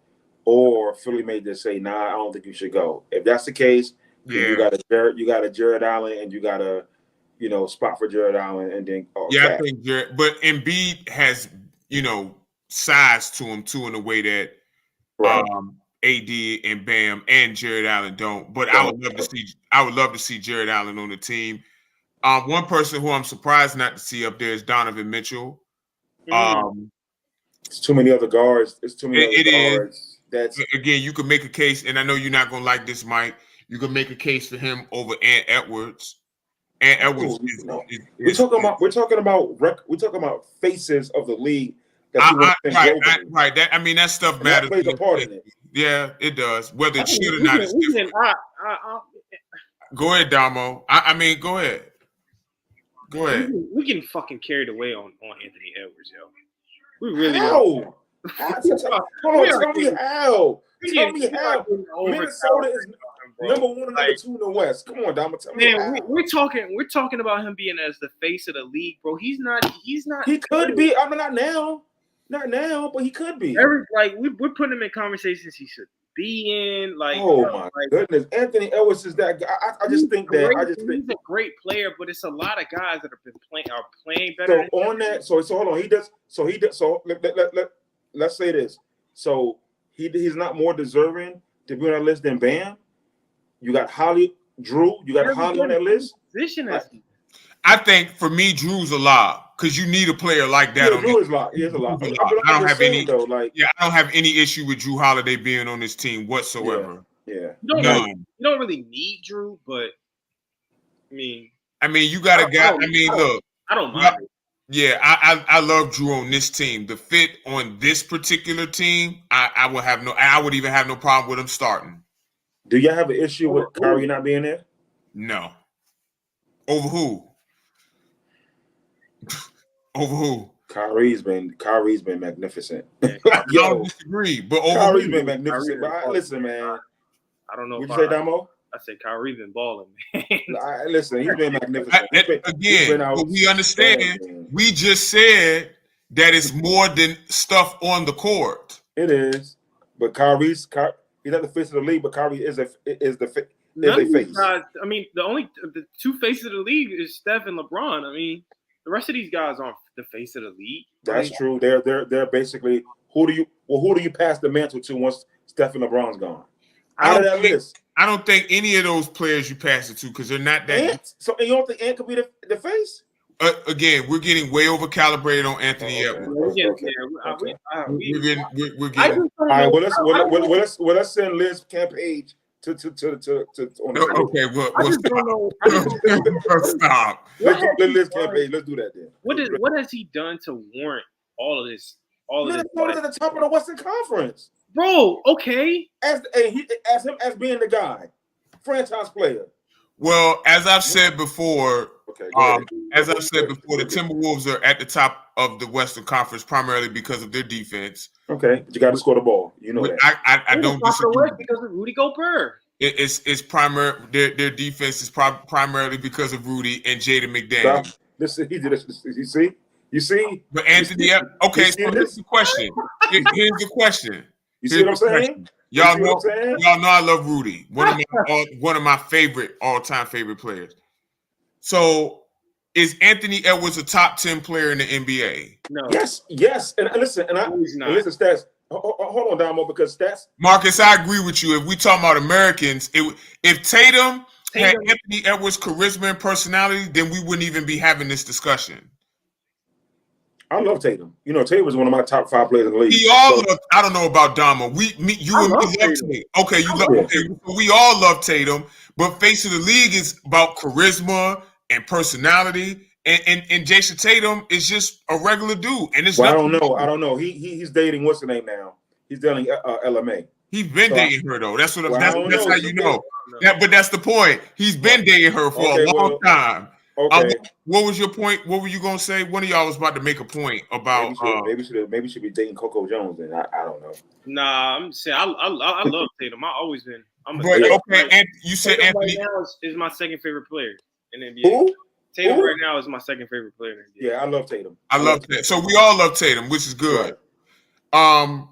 Or Philly may just say, "Nah, I don't think you should go." If that's the case, you got a Jared Allen, and you got a spot for Jared Allen, and then I think but Embiid has size to him too in a way that AD and Bam and Jared Allen don't. But I would love to see Jared Allen on the team. One person who I'm surprised not to see up there is Donovan Mitchell. It's too many other guards. It's too many other guards. That's again, you can make a case, and I know you're not gonna like this, Mike. You can make a case for him over Ant Edwards. And Edwards we're talking about faces of the league. Right. That stuff matters. That plays a part in it. Yeah, it does. Whether it should or not is different. Go ahead, Damo. Go ahead. Go ahead. We getting fucking carried away on Anthony Edwards, yo. We really Hold on, tell me how. Minnesota is number 1 and number 2 in the West. Come on, Dama. Tell me. Man, we're talking about him being as the face of the league, bro. He's not. He could be. Not now, but he could be. We're putting him in conversations he should be in. My goodness, Anthony Edwards is that guy. I just think he's a great player, but it's a lot of guys that have been playing better. So on that, so hold on. He does. So let's say this. So he's not more deserving to be on that list than Bam. You got Drew. You got Holly on that list. I think for me, Drew's a lot because you need a player like that. Yeah, Drew is a lot. He is a lot. I don't have any issue with Drew Holiday being on this team whatsoever. Yeah. You don't really need Drew, but you got a guy. Look, I don't mind. Yeah, I love Drew on this team. The fit on this particular team, I would even have no problem with him starting. Do y'all have an issue with Kyrie not being there? No. Over who? Over who? Kyrie's been magnificent. I don't disagree, but over Kyrie's been magnificent. But listen, man. I don't know. What'd you say, Damo? I said Kyrie been balling, man. Listen, he's been magnificent. But we understand. We just said that it's more than stuff on the court. It is, but Kyrie's not the face of the league, but Kyrie is the face. Guys, the 2 faces of the league is Steph and LeBron. The rest of these guys aren't the face of the league. That's true. They're basically who do you pass the mantle to once Steph and LeBron's gone? I don't think any of those players you pass it to because they're not that. Ant? So you don't think Ant could be the face? Again, we're getting way over calibrated on Anthony Edwards. We're getting all right. Well, let's send Liz Campage to on the okay. Well, stop. Let Liz Campage. Let's do that then. What has he done to warrant all of this? Minnesota's at the top of the Western Conference, bro. Okay, as him as being the guy, franchise player. Well, as I've said before, the Timberwolves are at the top of the Western Conference primarily because of their defense. Okay, but you got to score the ball. You know that. I don't disagree because of Rudy Gobert. It's primary. Their defense is primarily because of Rudy and Jaden McDaniels. Listen, he did this. You see. But Anthony, okay. So here's the question. Here's the question. You see what I'm saying? Y'all know I love Rudy. One of my all-time favorite players. So is Anthony Edwards a top 10 player in the NBA? No. Yes. And listen, listen, stats. Hold on, Damo, because stats. Marcus, I agree with you. If we talk about Americans, if Tatum had Anthony Edwards' charisma and personality, then we wouldn't even be having this discussion. I love Tatum. You know, Tatum was one of my top 5 players in the league. I don't know about Damo. You and me love Tatum. Okay, we all love Tatum, but face of the league is about charisma and personality. And Jason Tatum is just a regular dude. And it's I don't know. He's dating what's the name now? He's dating LMA. He's been dating her though. That's how you know. But that's the point. He's been dating her for a long time. Okay. What was your point? What were you gonna say? One of y'all was about to make a point about maybe should be dating Coco Jones. Then I don't know. Nah, I'm saying I love Tatum. I've always been. And you said Tatum Anthony right now is my second favorite player in the NBA. Who? Tatum right now is my second favorite player in the NBA. Yeah, I love Tatum. I love Tatum. So we all love Tatum, which is good. Right.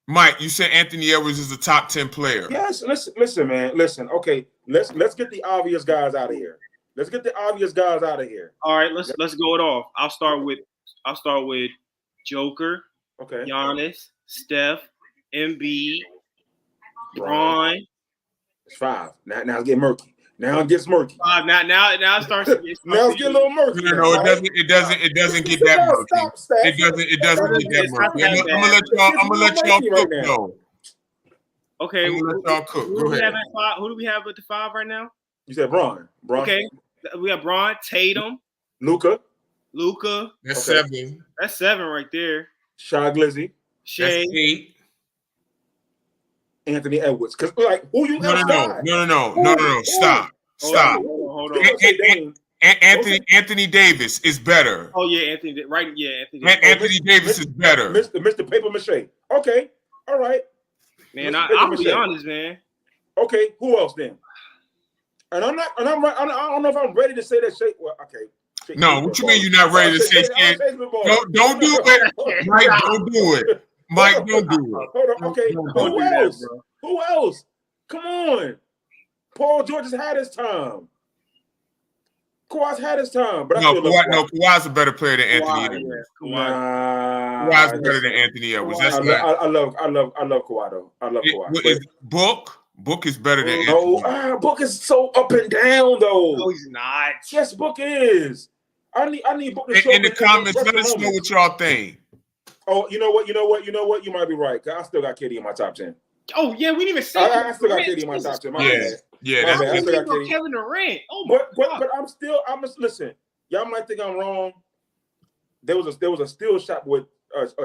Mike, you said Anthony Edwards is a top 10 player. Yes. Listen, man. Listen. Okay, let's get the obvious guys out of here. All right, let's go it off. I'll start with Joker, okay, Giannis, Steph, Embiid, Bron. It's 5. Now it's getting murky. Now it gets murky. Now it starts to get now it's getting a little murky. No, it doesn't get that murky. It doesn't get that murky. I'm gonna let y'all cook though. Okay, I'm gonna let y'all cook. Go ahead. Who do we have at the 5 right now? You said Bron. Okay. We have Bron, Tatum, Luka. That's 7. That's 7 right there. Shai Glizzy. Shea. That's 8. Anthony Edwards. Because who you No. Stop. Hold on. Anthony Davis is better. Oh yeah, Anthony Davis. Anthony Davis is better. Mr. Paper Mache. Okay. All right. Man, I'll be honest, man. Okay, who else then? And I don't know if I'm ready to say that shit. Well, okay. No, what you mean you're not ready to say shit? Don't do it. Mike, don't do it. Mike, don't do it. Hold on. Okay. Who else? Come on. Paul George has had his time. Kawhi's had his time. But Kawhi's a better player than Anthony Edwards. Kawhi's better than Anthony Edwards. I love Kawhi though. I love Kawhi. Book is better than Anthony. Book is so up and down though. No, he's not. Yes, Book is. I need Book to show in the comments. Let us know what y'all think. Oh, you know what? You might be right. I still got KD in my top 10. Oh yeah, we didn't even say. I still got KD in my top 10. Yeah. I still got Kevin Durant. Oh my God. But I'm listen. Y'all might think I'm wrong. There was a steal shot with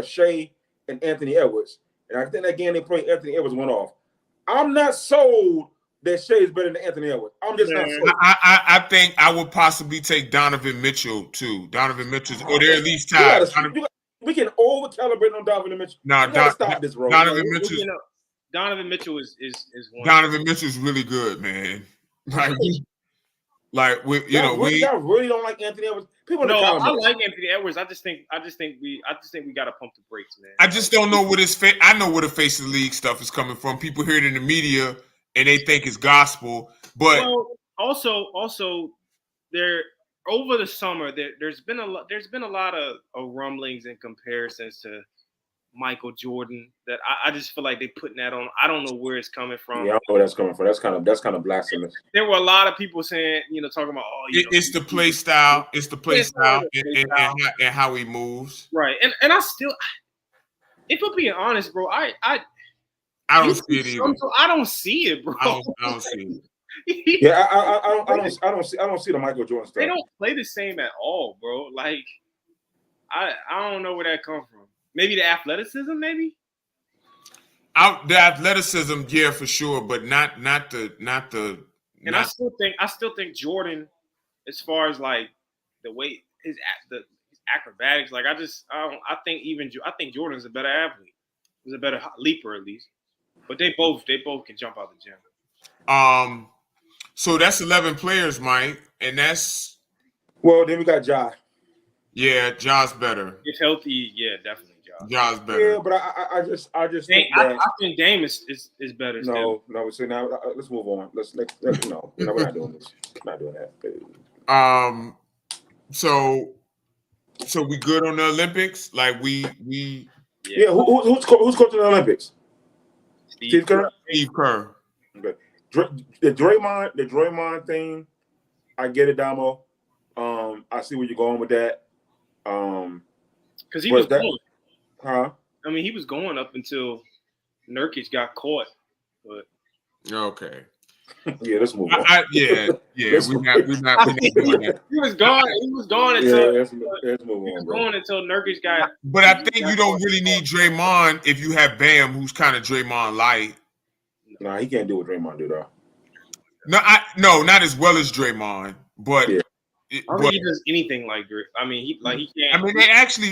Shea and Anthony Edwards, and I think that game they played Anthony Edwards went off. I'm not sold that Shea is better than Anthony Edwards. I'm just not sold. I think I would possibly take Donovan Mitchell too. Donovan Mitchell's, or they're at least tied. We can over calibrate on Donovan Mitchell. No, stop this, bro. Donovan Mitchell is one. Donovan Mitchell's really good, man. We really don't like Anthony Edwards. I like Anthony Edwards. I just think we got to pump the brakes, man. I just don't know what his face. I know where the face of the league stuff is coming from. people hear it in the media and they think it's gospel. But also there over the summer there's been a lot of rumblings and comparisons to Michael Jordan that I just feel like they're putting that on. I don't know where it's coming from. Yeah, I don't know where that's coming from. That's kind of blasphemous. There were a lot of people saying, talking about, it's the play style. It's the play style and how he moves. Right. And I still, if I'm being honest, bro, I don't see it either. I don't see it, bro. I don't see it. Yeah, I don't see the Michael Jordan stuff. They don't play the same at all, bro. Like, I don't know where that comes from. Maybe the athleticism, maybe. The athleticism, yeah, for sure, but not the. And I still think Jordan, as far as like the way his acrobatics, like I think Jordan's a better athlete. He's a better leaper at least. But they both can jump out the gym. So that's 11 players, Mike, and that's. Well, then we got Ja. Yeah, Ja's better. If healthy, yeah, definitely Ja. Ja's better. Yeah, but I just think that I think Dame is better. No. So now let's move on. Let's no, we're not doing this. We're not doing that. So we good on the Olympics? Like we. Yeah. Who's coaching the Olympics? Steve Kerr. Steve Kerr. Okay. The Draymond thing. I get it, Damo. I see where you're going with that. Because he was going. Huh? I mean, he was going up until Nurkic got caught. But okay. Yeah, let's move on. We're not doing that. He was gone. He was gone until let's move on. He was going until Nurkic got. But I think you don't really need Draymond if you have Bam, who's kind of Draymond light. Nah, he can't do what Draymond do though. No, not as well as Draymond, but. Yeah. I don't think he does anything like Drake. I mean, he can't.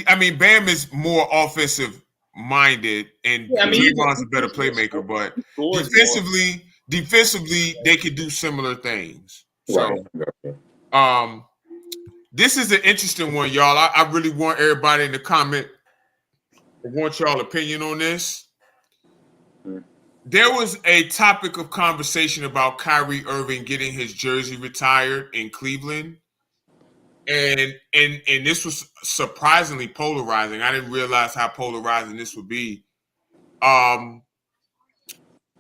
I mean, Bam is more offensive minded, and Draymond's a better playmaker. But defensively, they could do similar things. So, this is an interesting one, y'all. I really want everybody in the comment. I want y'all opinion on this. There was a topic of conversation about Kyrie Irving getting his jersey retired in Cleveland. And this was surprisingly polarizing. I didn't realize how polarizing this would be.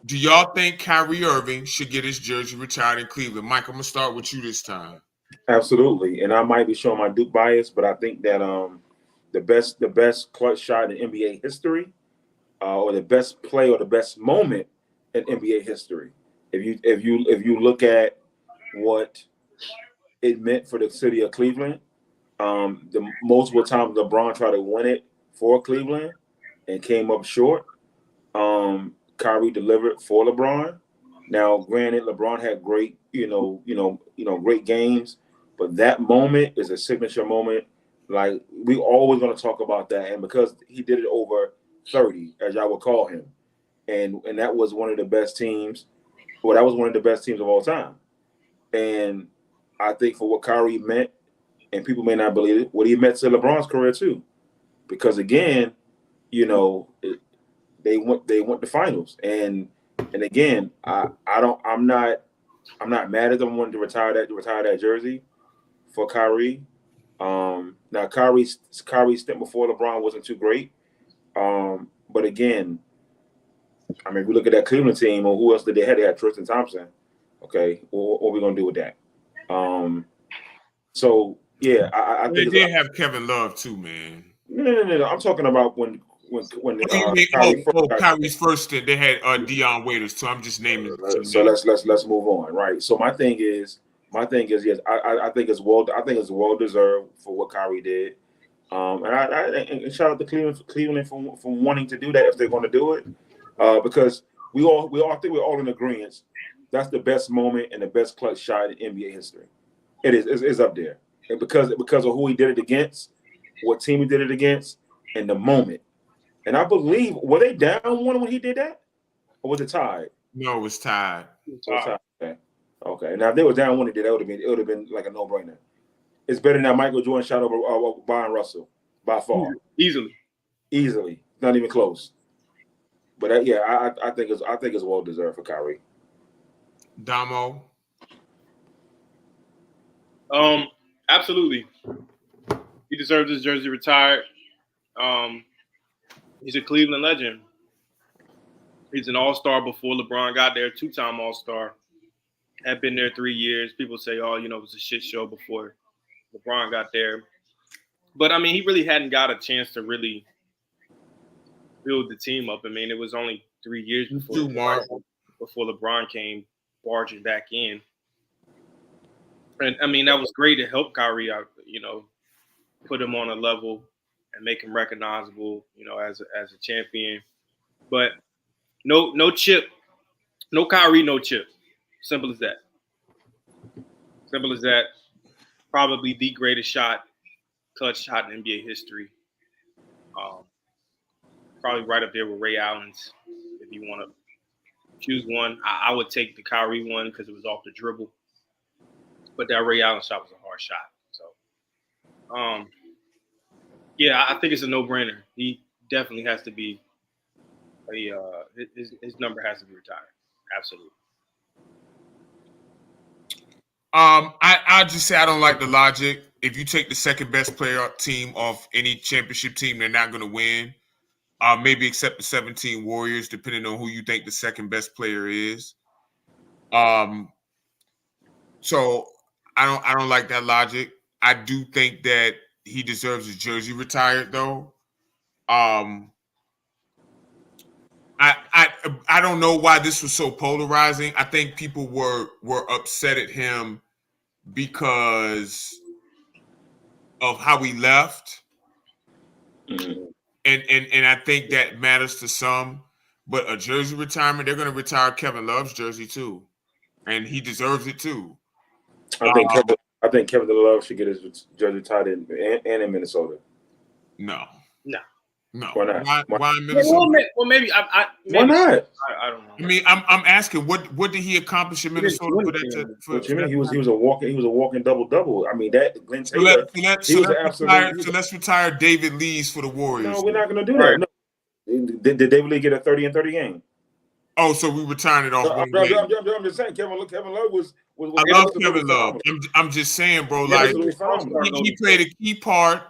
Do y'all think Kyrie Irving should get his jersey retired in Cleveland? Mike, I'm gonna start with you this time. Absolutely, and I might be showing my Duke bias, but I think that the best clutch shot in NBA history, or the best play or the best moment in NBA history. If you look at what it meant for the city of Cleveland. The multiple times LeBron tried to win it for Cleveland and came up short. Kyrie delivered for LeBron. Now, granted, LeBron had great, great games, but that moment is a signature moment. Like, we always going to talk about that, and because he did it over 30, as y'all would call him, and that was one of the best teams. Well, that was one of the best teams of all time, and I think for what Kyrie meant, and people may not believe it, what he meant to LeBron's career too, because again, they went to finals, and again, I'm not mad at them wanting to retire that jersey for Kyrie. Now Kyrie's stint before LeBron wasn't too great, but again, I mean, if we look at that Cleveland team, or who else did they have? They had Tristan Thompson. Okay, what are we gonna do with that? So yeah, I think they did have Kevin Love too, man. No. I'm talking about when Kyrie's first stint, they had Dion Waiters too. I'm just naming. So let's move on, right? So my thing is yes, I think it's well deserved for what Kyrie did, and shout out to Cleveland for wanting to do that if they're going to do it, because we all think we're all in agreement. That's the best moment and the best clutch shot in NBA history. It is. It's up there, and because of who he did it against, what team he did it against, and the moment. And I believe, were they down one when he did that, or was it tied? No, it was tied. Okay. Now if they were down one, it would have been like a no-brainer. It's better than Michael Jordan shot over Byron Russell by far. Easily, not even close. But I think it's well deserved for Kyrie. Damo. Absolutely. He deserves his jersey retired. He's a Cleveland legend. He's an all-star before LeBron got there, two-time all-star. Had been there 3 years. People say, it was a shit show before LeBron got there. But, I mean, he really hadn't got a chance to really build the team up. I mean, it was only 3 years before LeBron came barging back in. And, I mean, that was great to help Kyrie out, put him on a level and make him recognizable, as a champion. But no chip, no Kyrie, no chip. Simple as that. Probably the greatest clutch shot in NBA history. probably right up there with Ray Allen's. If you want to choose one, I would take the Kyrie one because it was off the dribble. But that Ray Allen shot was a hard shot. So, yeah, I think it's a no-brainer. He definitely has to be his number has to be retired. Absolutely. I just say I don't like the logic. If you take the second best player team off any championship team, they're not going to win. Maybe except the 17 Warriors, depending on who you think the second best player is. So I don't like that logic. I do think that he deserves his jersey retired, though. I don't know why this was so polarizing. I think people were upset at him because of how he left. Mm-hmm. And I think that matters to some. But a jersey retirement, they're going to retire Kevin Love's jersey too, and he deserves it too. I think Kevin Love should get his jersey retired in Minnesota. No. Why not? Why in Minnesota? Well, maybe. Why not? I don't know. I mean, I'm asking, what did he accomplish in Minnesota for that? What you mean? He was a walking double. I mean, that Glenn Taylor. So let's retire David Lee's for the Warriors. No, we're not going to do that. No. Did David Lee get a 30-30 game? Oh, so we retiring it off one game. I'm just saying, Kevin Love was. I love Kevin Love. I'm just saying, bro. Like he played a key part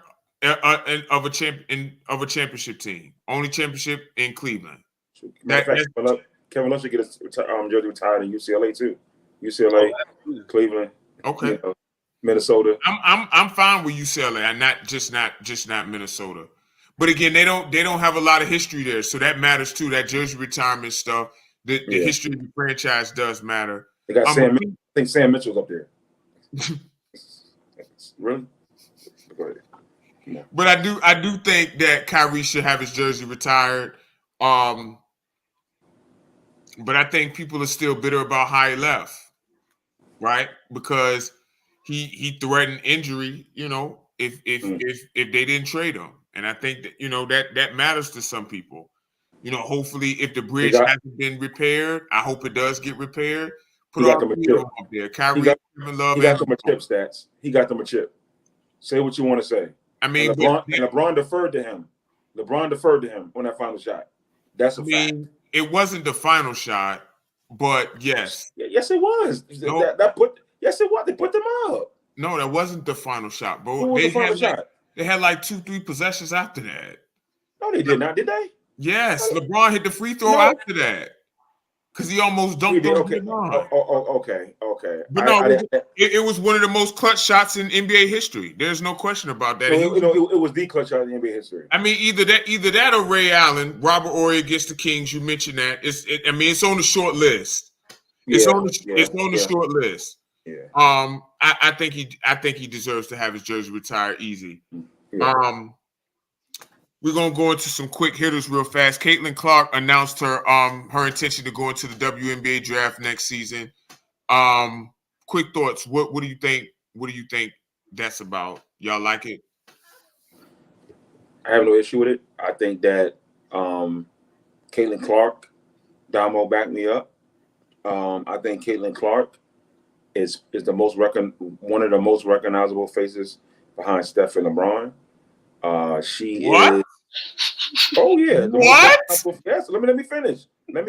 of a championship team. Only championship in Cleveland. Kevin Love should get his jersey retired in UCLA too. UCLA, Cleveland, okay, Minnesota. I'm fine with UCLA. I'm not Minnesota. But again, they don't have a lot of history there, so that matters too. That jersey retirement stuff, the history of the franchise does matter. They got Sam. I think Sam Mitchell's up there. Really? Go ahead. Yeah. But I do think that Kyrie should have his jersey retired. But I think people are still bitter about how he left, right? Because he threatened injury, if they didn't trade him. And I think that, that matters to some people. Hopefully if the bridge hasn't been repaired, I hope it does get repaired. Put all the hero up there. Kyrie, Kevin Love. He got them a chip stats. He got them a chip. Say what you want to say. I mean, LeBron deferred to him. LeBron deferred to him on that final shot. That's a fact. It wasn't the final shot, but yes. Yes, it was. Nope. Yes, it was. They put them up. No, that wasn't the final shot, bro. Who was the final shot? They had like 2-3 possessions after that. No, they did not, did they? Yes, LeBron hit the free throw after that. Because he almost dunked on LeBron. Okay. But it was one of the most clutch shots in NBA history. There's no question about that. It was the clutch shot in NBA history. I mean, either that or Ray Allen, Robert Horry against the Kings. You mentioned that. It's on the short list. It's on the short list. Yeah. I think he deserves to have his jersey retired easy. Yeah. We're gonna go into some quick hitters real fast. Caitlin Clark announced her intention to go into the WNBA draft next season. Quick thoughts. What do you think? What do you think that's about? Y'all like it? I have no issue with it. I think that Caitlin Clark, Damo backed me up. I think Caitlin Clark is one of the most recognizable faces behind Steph and LeBron. She what? is. Oh yeah. What? Yes. Let me finish. But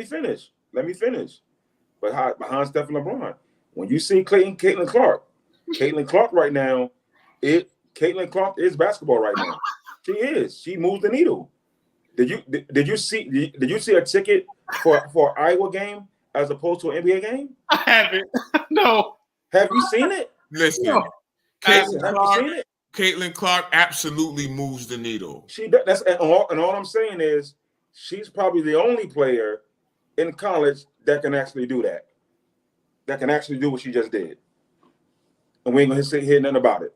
behind Steph and LeBron, when you see Caitlin Clark right now, Caitlin Clark is basketball right now. She is. She moves the needle. Did you see a ticket for an Iowa game as opposed to an NBA game? I haven't. No. Have you seen it? Listen, no. Have you seen it? Caitlin Clark absolutely moves the needle. She does. And all I'm saying is she's probably the only player in college that can actually do that. That can actually do what she just did. And we ain't gonna hear nothing about it.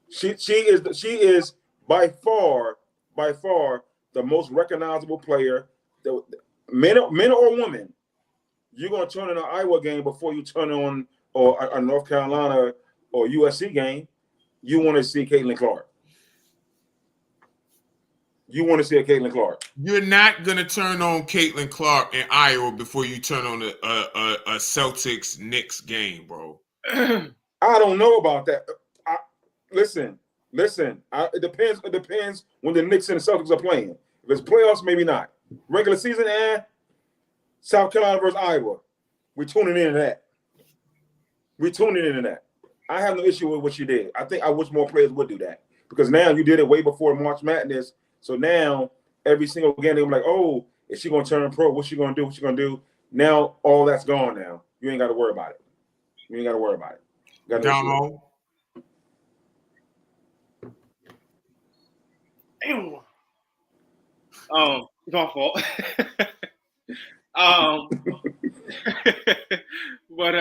She is by far the most recognizable player. Men or women, you're gonna turn on an Iowa game before you turn on or a North Carolina or USC game. You want to see Caitlin Clark. You want to see a Caitlin Clark? You're not gonna turn on Caitlin Clark in Iowa before you turn on a Celtics Knicks game, bro. I don't know about that. Listen. It depends. It depends when the Knicks and the Celtics are playing. If it's playoffs, maybe not. Regular season, South Carolina versus Iowa. We're tuning into that. I have no issue with what you did. I wish more players would do that because now you did it way before March Madness. So now every single game they're like, oh, is she gonna turn pro? What's she gonna do? Now all that's gone. Now you ain't got to worry about it. Damo. My fault. But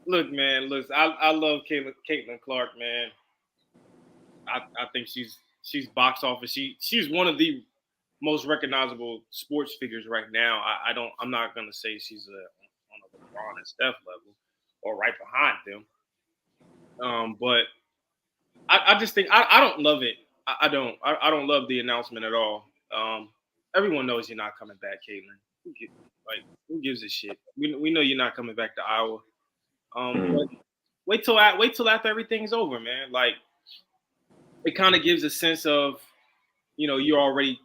look, man, I love Caitlin Clark, man. I think she's box office. She's one of the most recognizable sports figures right now. I'm not gonna say she's on a LeBron and Steph level or right behind them. But I just think I don't love it. I don't love the announcement at all. Everyone knows you're not coming back, Caitlin. Who gives a shit? We know you're not coming back to Iowa. But wait till after everything's over, man. Like, it kind of gives a sense of, you already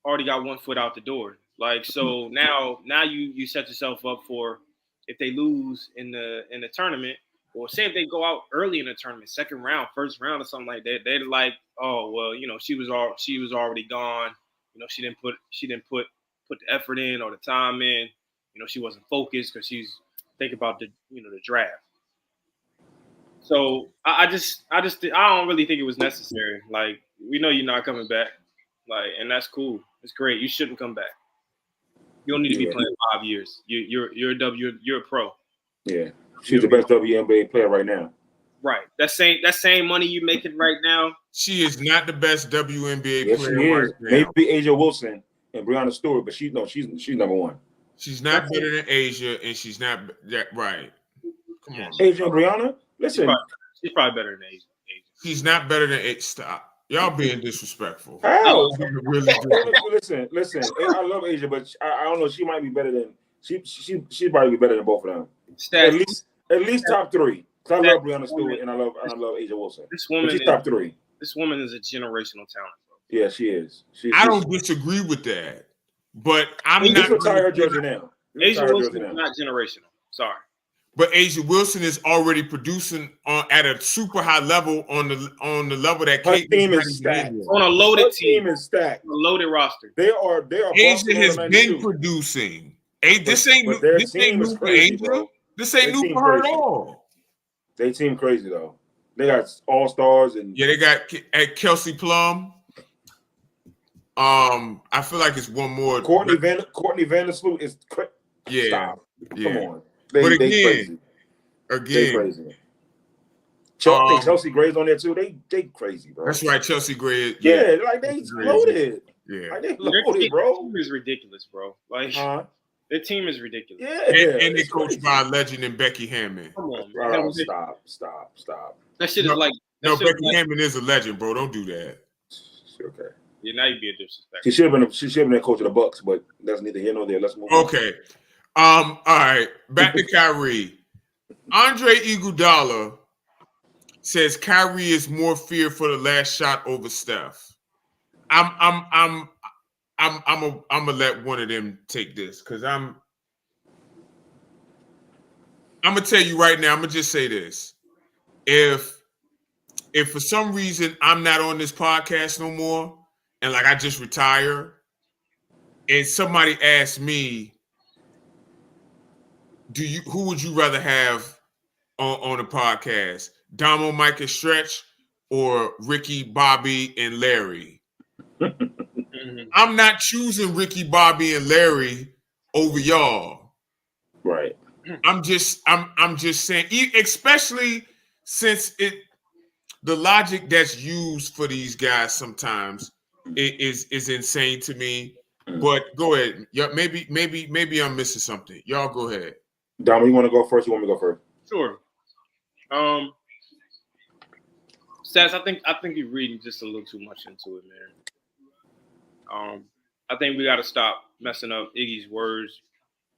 got one foot out the door. Like, so now you set yourself up for if they lose in the tournament, or say if they go out early in the tournament, second round, first round, or something like that, they're like, oh well, she was already gone. She didn't put the effort in or the time in. She wasn't focused because she's thinking about the draft. So I don't really think it was necessary. Like, we know you're not coming back, and that's cool. It's great. You shouldn't come back. You don't need to be playing 5 years. You're a pro. Yeah, she's the best WNBA player right now. Right. That same money you making right now. She is not the best WNBA player right now. Maybe Asia Wilson and Breanna Stewart, but she's number one. She's not better than Asia, and she's not that right. Come on, Asia and Breanna. Listen, she's probably better than Asia. She's not better than Asia. Stop. Y'all being disrespectful. How? Really listen. I love Asia, but I don't know. She might be better than she'd probably be better than both of them. At least top three. I love Breanna Stewart and I love Asia Wilson. She's top three. This woman is a generational talent. Bro. Yeah, she is. I don't disagree with that, but I'm not. Retire her jersey now. Asia Wilson is not generational. Sorry. But Asia Wilson is already producing at a super high level on the level that her team is stacked. On a loaded team is stacked. A loaded roster. They are. Asia has been producing. This ain't new for Asia. This ain't new for her at all. They team crazy though. They got all stars and they got Kelsey Plum. I feel like it's one more. Courtney Vandersloot is crazy. Yeah. Stop. Yeah. Come on. They crazy. They crazy. Chelsea Gray's on there too. They crazy, bro. That's right, Chelsea Gray. Yeah, like they loaded. Yeah, like they loaded, bro. Their team is ridiculous, bro. Like their team is ridiculous. Yeah, and they coached by a legend in Becky Hammond. Come on, bro. Stop. That shit is like Becky Hammond is a legend, bro. Don't do that. Okay. Yeah, now you be a disrespect. She should have been the coach of the Bucks, but that's neither here nor there. Let's move on. Okay. All right. Back to Kyrie. Andre Iguodala says Kyrie is more feared for the last shot over Steph. I'm gonna let one of them take this because I'm gonna tell you right now. I'm gonna just say this: if for some reason I'm not on this podcast no more, and like I just retire, and somebody asks me, who would you rather have on the podcast? Damo, Mike, and Stretch, or Ricky, Bobby, and Larry? I'm not choosing Ricky, Bobby, and Larry over y'all. Right. I'm just saying, especially since the logic that's used for these guys sometimes is insane to me. But go ahead. Yeah, maybe I'm missing something. Y'all go ahead. Dom, you want to go first? You want me to go first? Sure. Stats, I think you're reading just a little too much into it, man. I think we got to stop messing up Iggy's words.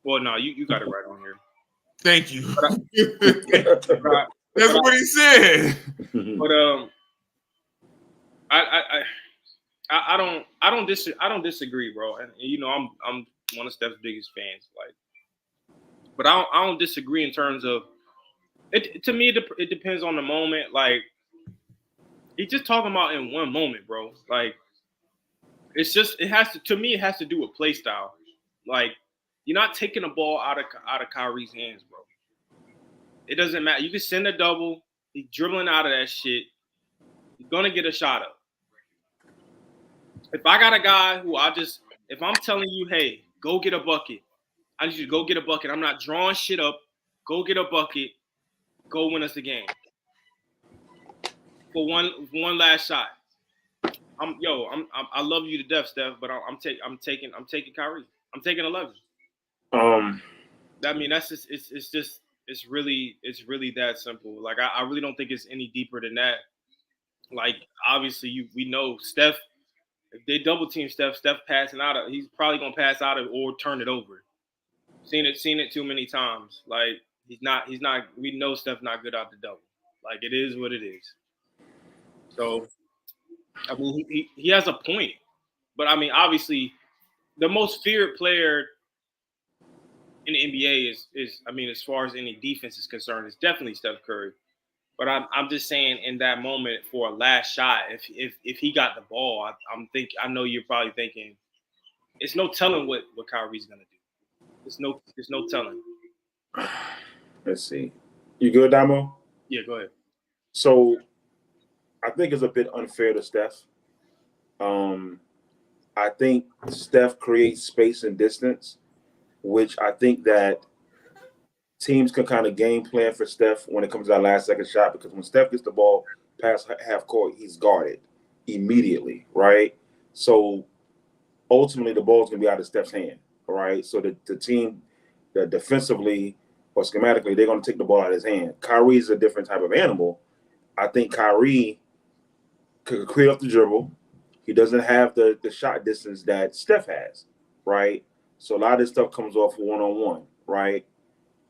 Well, no, you got it right on here. Thank you. That's what he said. But I don't disagree, bro. And you know, I'm one of Steph's biggest fans. Like, but I don't disagree in terms of it. To me, it depends on the moment. Like, he's just talking about in one moment, bro. Like, it's just it has to do with play style. Like, you're not taking the ball out of Kyrie's hands, bro. It doesn't matter. You can send a double. He's dribbling out of that shit. He's gonna get a shot up. If I got a guy who if I'm telling you, hey, go get a bucket, I need you to go get a bucket. I'm not drawing shit up. Go get a bucket. Go win us the game. For one last shot. I love you to death, Steph, but I'm taking Kyrie. I'm taking 11. I mean, that's just it's really that simple. Like, I really don't think it's any deeper than that. Like, obviously we know Steph, if they double team Steph passing out of, he's probably gonna pass out of or turn it over. Seen it too many times. Like, he's not we know Steph's not good out the double. Like, it is what it is. So I mean, he has a point. But I mean, obviously the most feared player in the NBA is I mean, as far as any defense is concerned, it's definitely Steph Curry. But I'm just saying, in that moment for a last shot, if he got the ball, I know you're probably thinking, it's no telling what Kyrie's gonna do. There's no telling. Let's see. You good, Damo? Yeah, go ahead. So I think it's a bit unfair to Steph. I think Steph creates space and distance, which I think that teams can kind of game plan for Steph when it comes to that last second shot, because when Steph gets the ball past half court, he's guarded immediately, right? So ultimately the ball's going to be out of Steph's hand, all right? So the team, defensively or schematically, they're going to take the ball out of his hand. Kyrie's a different type of animal. I think Kyrie could create off the dribble. He doesn't have the shot distance that Steph has, right? So a lot of this stuff comes off one-on-one, right?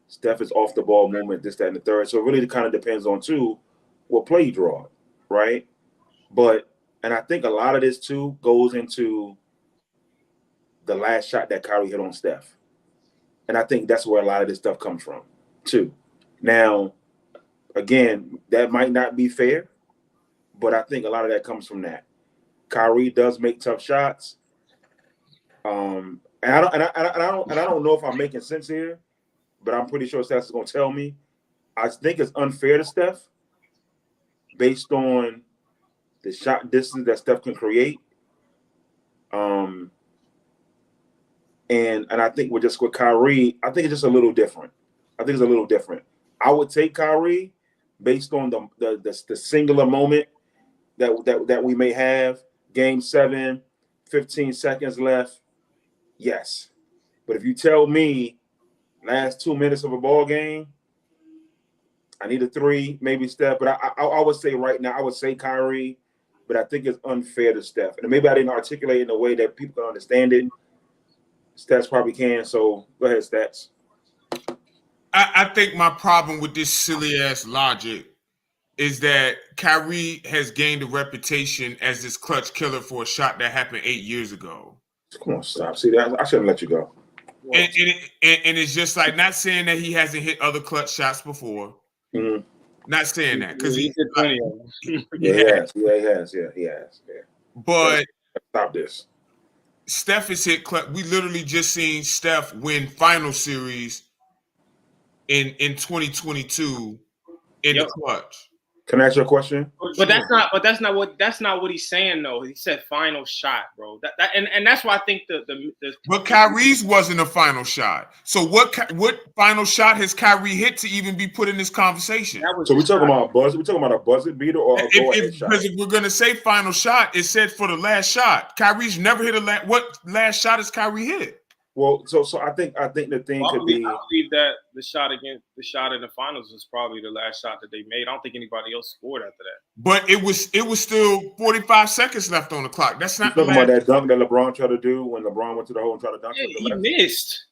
Steph is off the ball movement, this, that, and the third. So it really kind of depends on, too, what play you draw, right? And I think a lot of this, too, goes into the last shot that Kyrie hit on Steph. And I think that's where a lot of this stuff comes from, too. Now, again, that might not be fair, but I think a lot of that comes from that. Kyrie does make tough shots. And I don't know if I'm making sense here, but I'm pretty sure Steph is going to tell me. I think it's unfair to Steph based on the shot distance that Steph can create. And I think with Kyrie, I think it's just a little different. I would take Kyrie based on the singular moment that we may have. Game 7, 15 seconds left. Yes. But if you tell me last 2 minutes of a ball game, I need a 3, maybe Steph. But I would say right now, I would say Kyrie, but I think it's unfair to Steph. And maybe I didn't articulate it in a way that people can understand it. Stats probably can. So go ahead, Stats. I think my problem with this silly-ass logic is that Kyrie has gained a reputation as this clutch killer for a shot that happened 8 years ago. Come on, stop. See, that I shouldn't let you go. And it's just like, not saying that he hasn't hit other clutch shots before. Mm-hmm. Not saying that, because he did plenty of them. He has. Yeah. But stop this. Steph has hit clutch. We literally just seen Steph win final series in 2022 in the clutch. Can I ask you a question? But that's not what he's saying though. He said final shot, bro. And that's why I think the But Kyrie's wasn't a final shot. So what final shot has Kyrie hit to even be put in this conversation? So we're talking about a buzzer. We're talking about a buzzer beater or a go-ahead shot. Because if we're gonna say final shot, it said for the last shot. Kyrie's never hit what last shot has Kyrie hit? Well, so I think the thing could be. I believe that the shot in the finals was probably the last shot that they made. I don't think anybody else scored after that. But it was still 45 seconds left on the clock. That's not talking about that dunk that LeBron tried to do when LeBron went to the hole and tried to dunk. Yeah, he missed.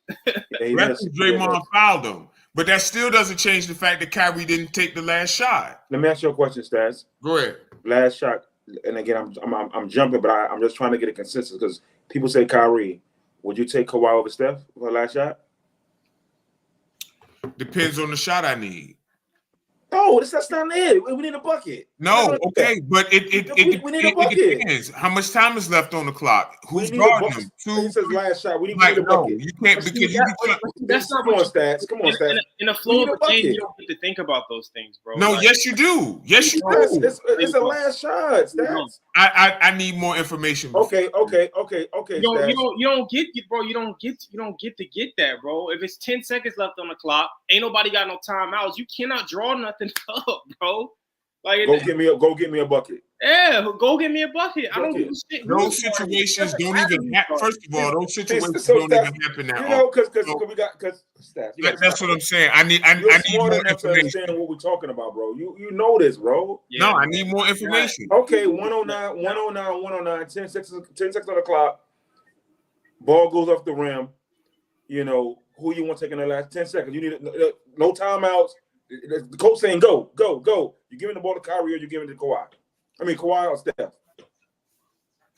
He missed. Draymond fouled him. But that still doesn't change the fact that Kyrie didn't take the last shot. Let me ask you a question, Stats. Go ahead. Last shot, and again, I'm jumping, but I'm just trying to get a consensus because people say Kyrie. Would you take Kawhi over Steph for the last shot? Depends on the shot I need. No, that's not it. We need a bucket. No, okay, but it depends. How much time is left on the clock? Who's guarding them? He says last shot. We need a bucket. You can't because that's not come on, Stats. Come on, Stats. In the flow of the game, you don't get to think about those things, bro. No, yes, you do. Yes, you do. It's a last shot, Stats. I need more information. Okay. You don't get to get that, bro. If it's 10 seconds left on the clock, ain't nobody got no timeouts. You cannot draw nothing up, bro. Like go get me a bucket. Yeah, go get me a bucket. I don't give a shit. Those situations don't even happen. First of all, those situations don't even happen now. You know, because we got Stats. That's what I'm saying. I need more information. What we're talking about, bro. You know this, bro. Yeah, no, I need more information. Okay, 109, 10 seconds on the clock. Ball goes off the rim. You know, who you want taking the last 10 seconds? You need no timeouts. The coach saying go. You're giving the ball to Kyrie or you're giving it to Kawhi. I mean, Kawhi or Steph.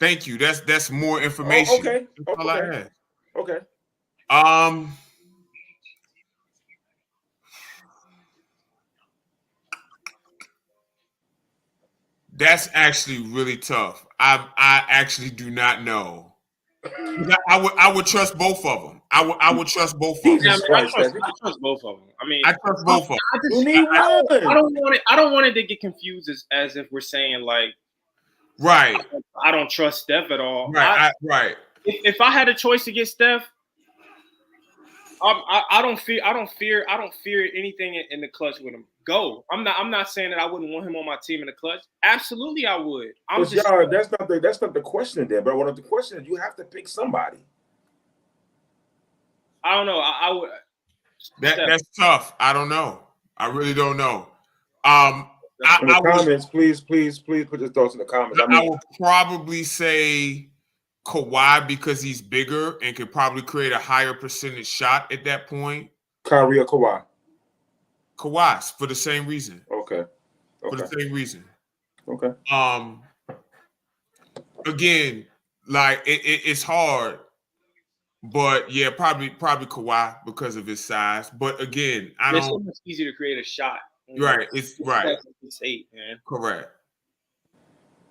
Thank you. That's more information. Okay. That's all I had. Okay. That's actually really tough. I actually do not know. I would trust both of them. I would trust both of them. I trust both of them. I mean, I trust both of them. I don't want it to get confused as if we're saying like, right. I don't trust Steph at all. Right. If I had a choice to get Steph, I don't fear anything in the clutch with him. Go. I'm not saying that I wouldn't want him on my team in the clutch. Absolutely, I would. That's not the question there. But what the question is, you have to pick somebody. I don't know. I would. That's tough. I don't know. I really don't know. In the comments, please put your thoughts in the comments. I would probably say Kawhi because he's bigger and could probably create a higher percentage shot at that point. Kyrie or Kawhi? Kawhi for the same reason. Okay. For the same reason. Okay. Again, like it's hard, but yeah, probably Kawhi because of his size. But again, it's so much easier to create a shot. Right. It's right. It's 8, man. Correct.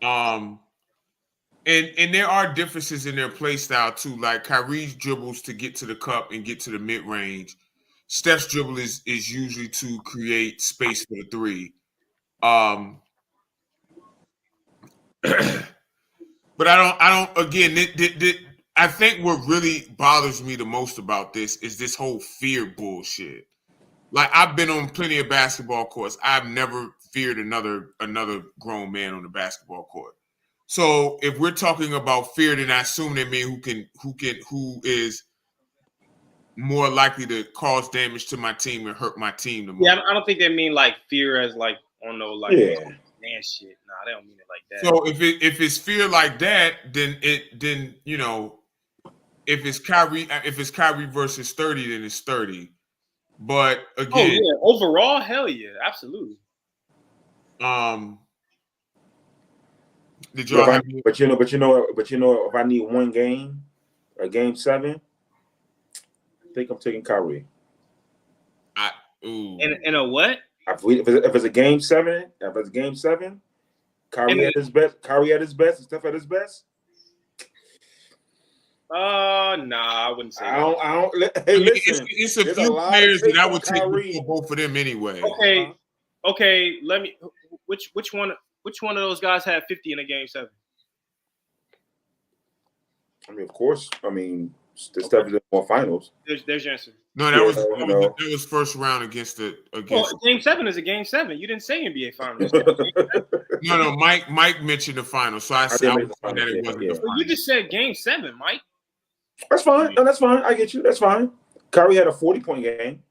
And there are differences in their play style too. Like Kyrie's dribbles to get to the cup and get to the mid range. Steph's dribble is usually to create space for the three. But I don't. Again, I think what really bothers me the most about this is this whole fear bullshit. Like I've been on plenty of basketball courts. I've never feared another grown man on the basketball court. So if we're talking about fear, then I assume they mean who is more likely to cause damage to my team and hurt my team the most. Yeah, I don't think they mean like fear as like man shit. Nah, they don't mean it like that. So if it's fear like that, then you know, if it's Kyrie versus 30, then it's 30. But again, overall, hell yeah, absolutely. Did y'all but you know, if I need one game, a game 7, I think I'm taking Kyrie. In a what? If it's a game 7, Kyrie at his best, and Steph at his best. Nah, I wouldn't say. I don't. Hey, listen, it's a few players that I would take both of them anyway. Okay. Let me. Which one of those guys had 50 in a game 7? I mean, of course. I mean, the Steph is in more finals. There's your answer. No, that was first round against. Game 7 is a game 7. You didn't say NBA finals. No. Mike mentioned the finals, so I said that it wasn't. You just said game 7, Mike. That's fine. No, that's fine. I get you. That's fine. Kyrie had a 40-point game.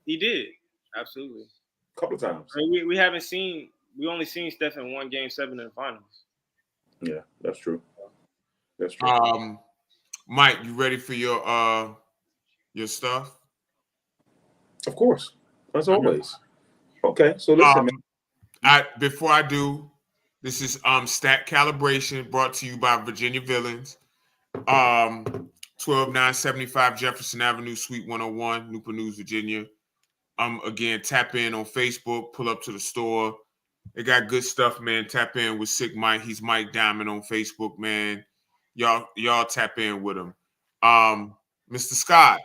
He did. Absolutely. A couple of times. I mean, we haven't seen. We only seen Steph in one Game 7 in the finals. Yeah, that's true. That's true. Mike, you ready for your stuff? Of course, as always. Okay, so listen, man. Before I do, this is Stat Calibration brought to you by Virginia Villains. 12975 Jefferson Avenue, Suite 101, Newport News, Virginia. Again, tap in on Facebook, pull up to the store. They got good stuff, man. Tap in with Sick Mike. He's Mike Diamond on Facebook, man. Y'all tap in with him. Mr. Scott,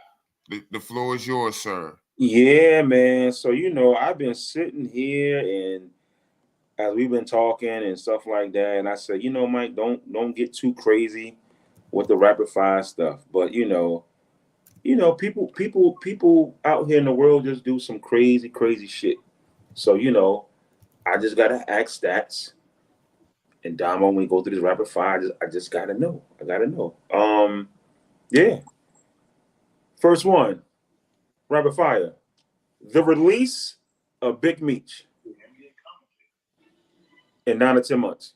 the floor is yours, sir. Yeah, man. So, I've been sitting here and as we've been talking and stuff like that, and I said, Mike, don't get too crazy with the rapid fire stuff. But, people out here in the world just do some crazy, crazy shit. So, I just got to ask stats. And Damo, when we go through this rapid fire, I just got to know. I got to know. Yeah. First one, rapid fire. The release of Big Meech in 9 to 10 months.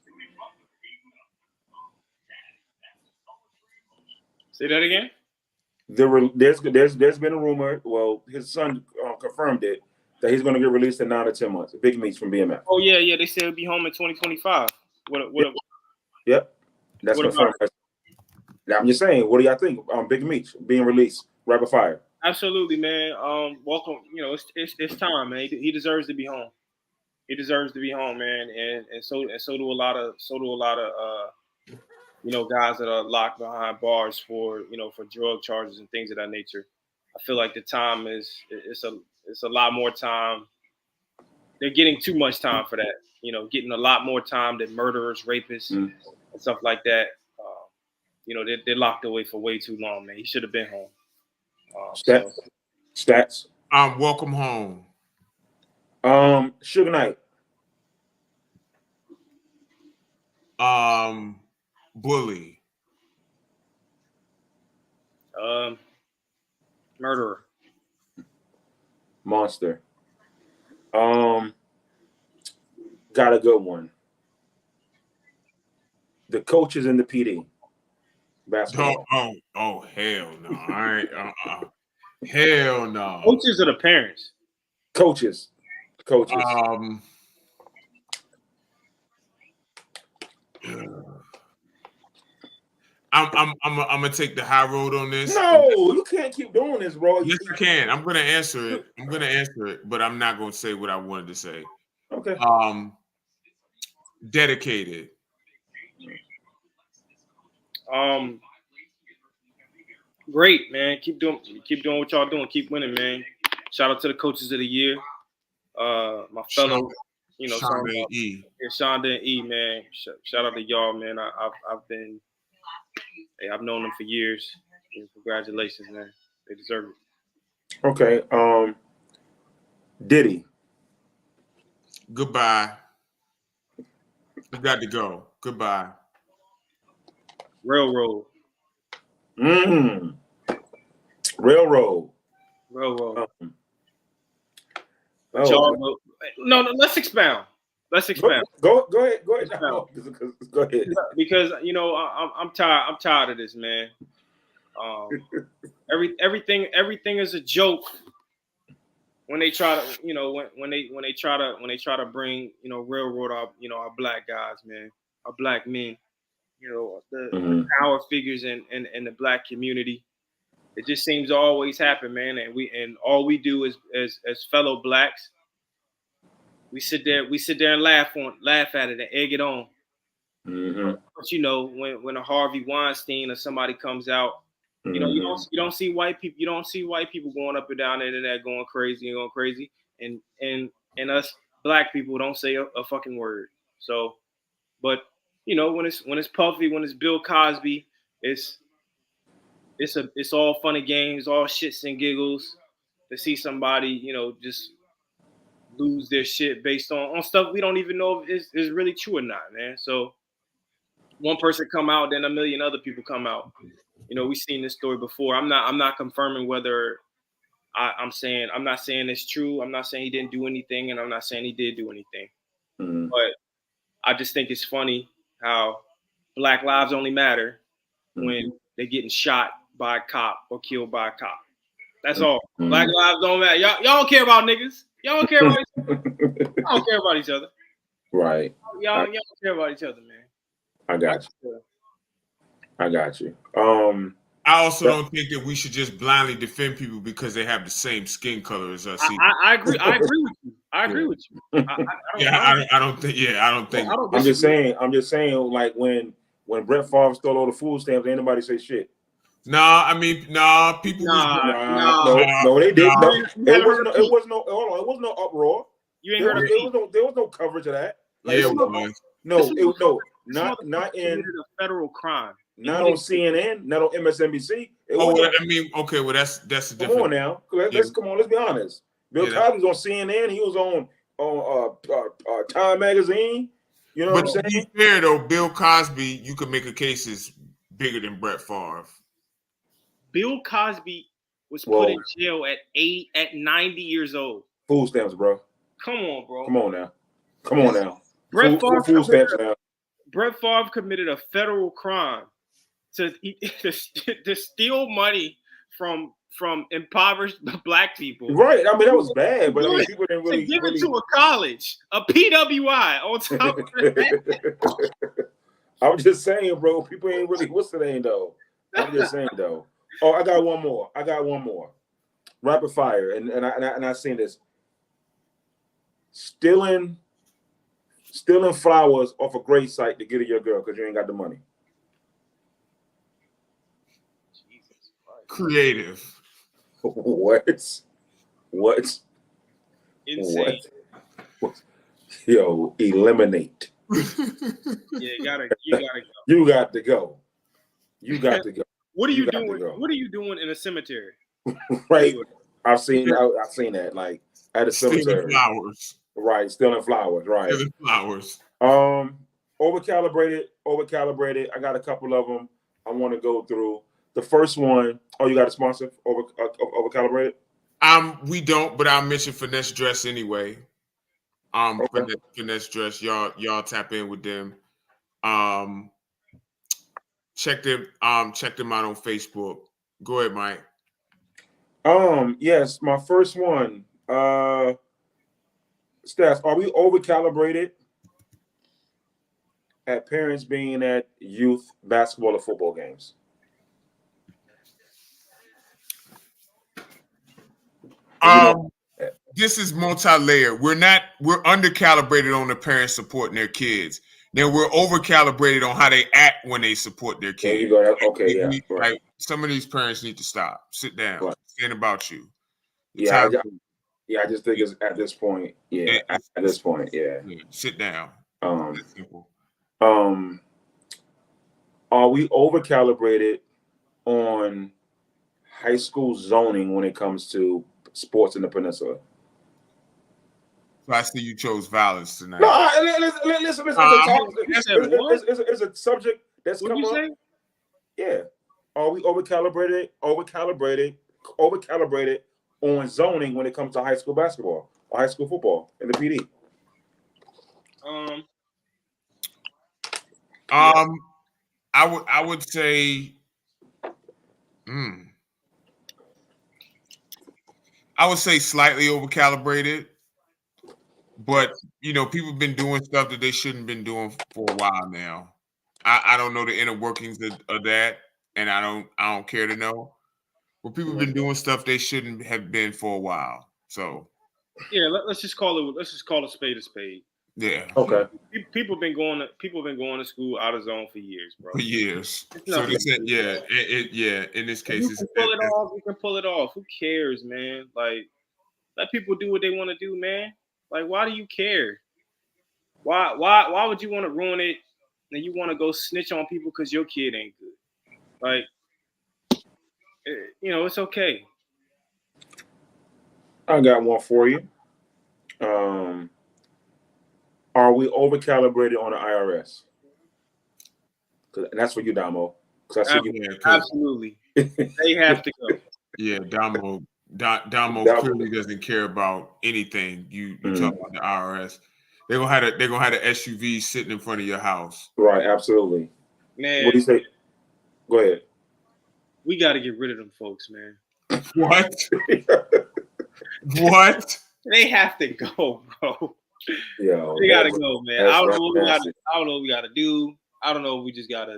Say that again? There's been a rumor, well, his son confirmed it, that he's going to get released in 9 to 10 months. Big Meech from BMF. Oh, yeah. They said he'll be home in 2025. Yep. That's confirmed. I'm just saying, what do y'all think? Big Meech being released, rapid fire. Absolutely, man. Welcome. It's time, man. He deserves to be home. He deserves to be home, man. And so do a lot of guys that are locked behind bars for drug charges and things of that nature. I feel like the time it's a lot more time. They're getting too much time for that. Getting a lot more time than murderers, rapists, and stuff like that. They're locked away for way too long, man. He should have been home. Stats. Welcome home. Suge Knight. Bully. Murderer. Monster. Got a good one. The coaches in the PD. Basketball. Oh, hell no. All right. Hell no. Coaches or the parents? Coaches. I'm gonna take the high road on this. No, you can't keep doing this, bro. Yes, I can. I'm gonna answer it, but I'm not gonna say what I wanted to say. Okay. Dedicated. Great, man. Keep doing what y'all doing. Keep winning, man. Shout out to the coaches of the year. My fellow, Shonda and E. Shonda and E, man. Shout out to y'all, man. I've known them for years. Congratulations, man. They deserve it. Okay. Diddy. Goodbye. You got to go. Goodbye. Railroad. Railroad. No, let's expound. Go ahead. Go ahead. Go ahead. Because I'm tired. I'm tired of this, man. Everything is a joke when they try to, when they try to bring railroad our black guys, man, our black men, the power figures in the black community. It just seems to always happen, man. And all we do is as fellow blacks, we sit there and laugh at it and egg it on. Mm-hmm. But when a Harvey Weinstein or somebody comes out, you don't see white people. You don't see white people going up and down the internet going crazy, and us black people don't say a fucking word. So, but when it's Puffy, when it's Bill Cosby, it's all fun and games, all shits and giggles to see somebody just lose their shit based on stuff we don't even know if is really true or not, man. So one person come out, then a million other people come out. we've seen this story before. I'm not confirming whether I'm not saying it's true. I'm not saying he didn't do anything, and I'm not saying he did do anything. Mm-hmm. But I just think it's funny how Black lives only matter when they're getting shot by a cop or killed by a cop. That's all. Black lives don't matter. Y'all don't care about niggas. Y'all don't care about each other. Y'all don't care about each other. Right. Y'all don't care about each other, man. I got you. I got you. I also don't think that we should just blindly defend people because they have the same skin color as us. I agree. I agree with you. I agree with you. I don't think. I'm just saying. Like when Brett Favre stole all the food stamps, ain't nobody say shit. Nah, people. No, they did. It was no uproar. You ain't heard of it? There was no coverage of that. Like, not in a federal crime. Not on CNN, not on MSNBC. That's a different. Come on now, let's be honest. Bill Cosby was on CNN. He was on Time Magazine. You know what I'm saying? To be fair though, Bill Cosby, you can make a case is bigger than Brett Favre. Bill Cosby was put in jail at 90 years old. Food stamps, bro. Come on, bro. Come on now. Brett Favre committed a federal crime to steal money from impoverished Black people. Right. I mean, that was bad, but people didn't really give it to a college, a PWI on top of that. I'm just saying, bro. People ain't really what's the name though. I'm just saying though. Oh, I got one more. Rapid fire, and I seen this. Stealing flowers off a grave site to get to your girl because you ain't got the money. Jesus Christ. Creative. What? Insane. What? Yo, eliminate. Yeah, you gotta go. You got to go. What are you doing? What are you doing in a cemetery? Right. I've seen that like at a cemetery. Stealing flowers. Right, stealing flowers. Right. Stealing flowers. Overcalibrated. I got a couple of them I want to go through. The first one, you got a sponsor? Overcalibrated? We don't, but I'll mention Finesse Dress anyway. Finesse Dress, y'all tap in with them. Check them out on Facebook. Go ahead, Mike. Yes, my first one. Stats, are we overcalibrated at parents being at youth basketball or football games? This is multi-layered. We're undercalibrated on the parents supporting their kids. Then we're overcalibrated on how they act when they support their kids. There you go. Okay, yeah. Right. Like, some of these parents need to stop. Sit down. Right. Stand about you. I just think it's at this point. Yeah, at this point, yeah. Sit down. That's simple. Are we overcalibrated on high school zoning when it comes to sports in the peninsula? So I see you chose violence tonight. No, listen. It's a subject that's come up. Yeah. Are we overcalibrated on zoning when it comes to high school basketball or high school football in the PD? I would say slightly overcalibrated, but people have been doing stuff that they shouldn't have been doing for a while now. I don't know the inner workings of that, and I don't care to know. But people have been doing stuff they shouldn't have been for a while. So yeah, let's just call a spade a spade. Yeah. Okay. People have been going to school out of zone for years, bro. For years. So they said, in this case, you can pull it off. Who cares, man? Like, let people do what they want to do, man. Like, why do you care? Why would you want to ruin it and you want to go snitch on people because your kid ain't good? Like, it's okay. I got one for you. Are we overcalibrated on the IRS? And that's for you, Damo. Because I see you. Absolutely. They have to go. Yeah, Damo clearly doesn't care about anything. You talk about the IRS. They're gonna have the SUV sitting in front of your house. Right, absolutely. Man, what do you say? Go ahead. We got to get rid of them folks, man. What? What? They have to go, bro. Yo, they gotta go, man. I don't know what we gotta do. I don't know if we just gotta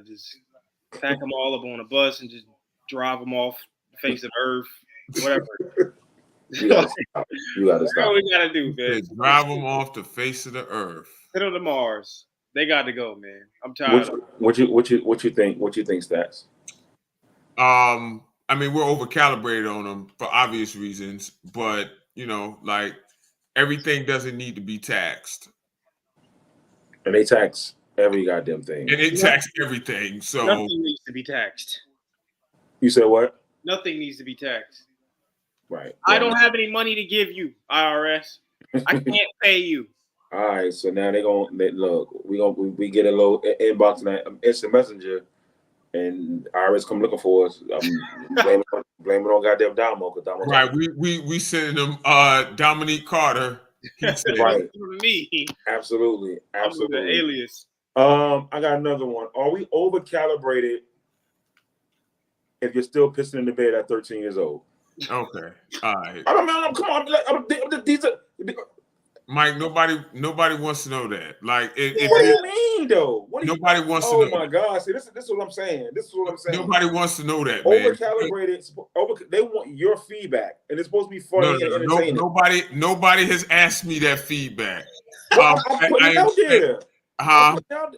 pack them all up on a bus and just drive them off the face of the earth, whatever. You gotta stop. That's what we gotta do, man. Drive them off the face of the earth. Hit them to Mars. They got to go, man. I'm tired. What you think? What you think, Stats? I mean, we're over-calibrated on them for obvious reasons, but like everything doesn't need to be taxed. And they tax every goddamn thing. And they tax everything. So nothing needs to be taxed. You said what? Nothing needs to be taxed. Right. I don't have any money to give you, IRS. I can't pay you. All right, so now we get a little inbox and instant messenger, and IRS come looking for us. Blame it on goddamn Damo. Right, we sending them Dominique Carter. Right. Me. Absolutely. I'm the alias. I got another one. Are we over calibrated if you're still pissing in the bed at 13 years old? Okay. All right. Come on. These are. Mike, nobody wants to know that. Like, what do you mean, though? Nobody wants to know. Oh my God! See, this is what I'm saying. Nobody wants to know that. Over-calibrated. They want your feedback, and it's supposed to be funny and entertaining. Nobody has asked me that feedback. Well, I'm putting it out there.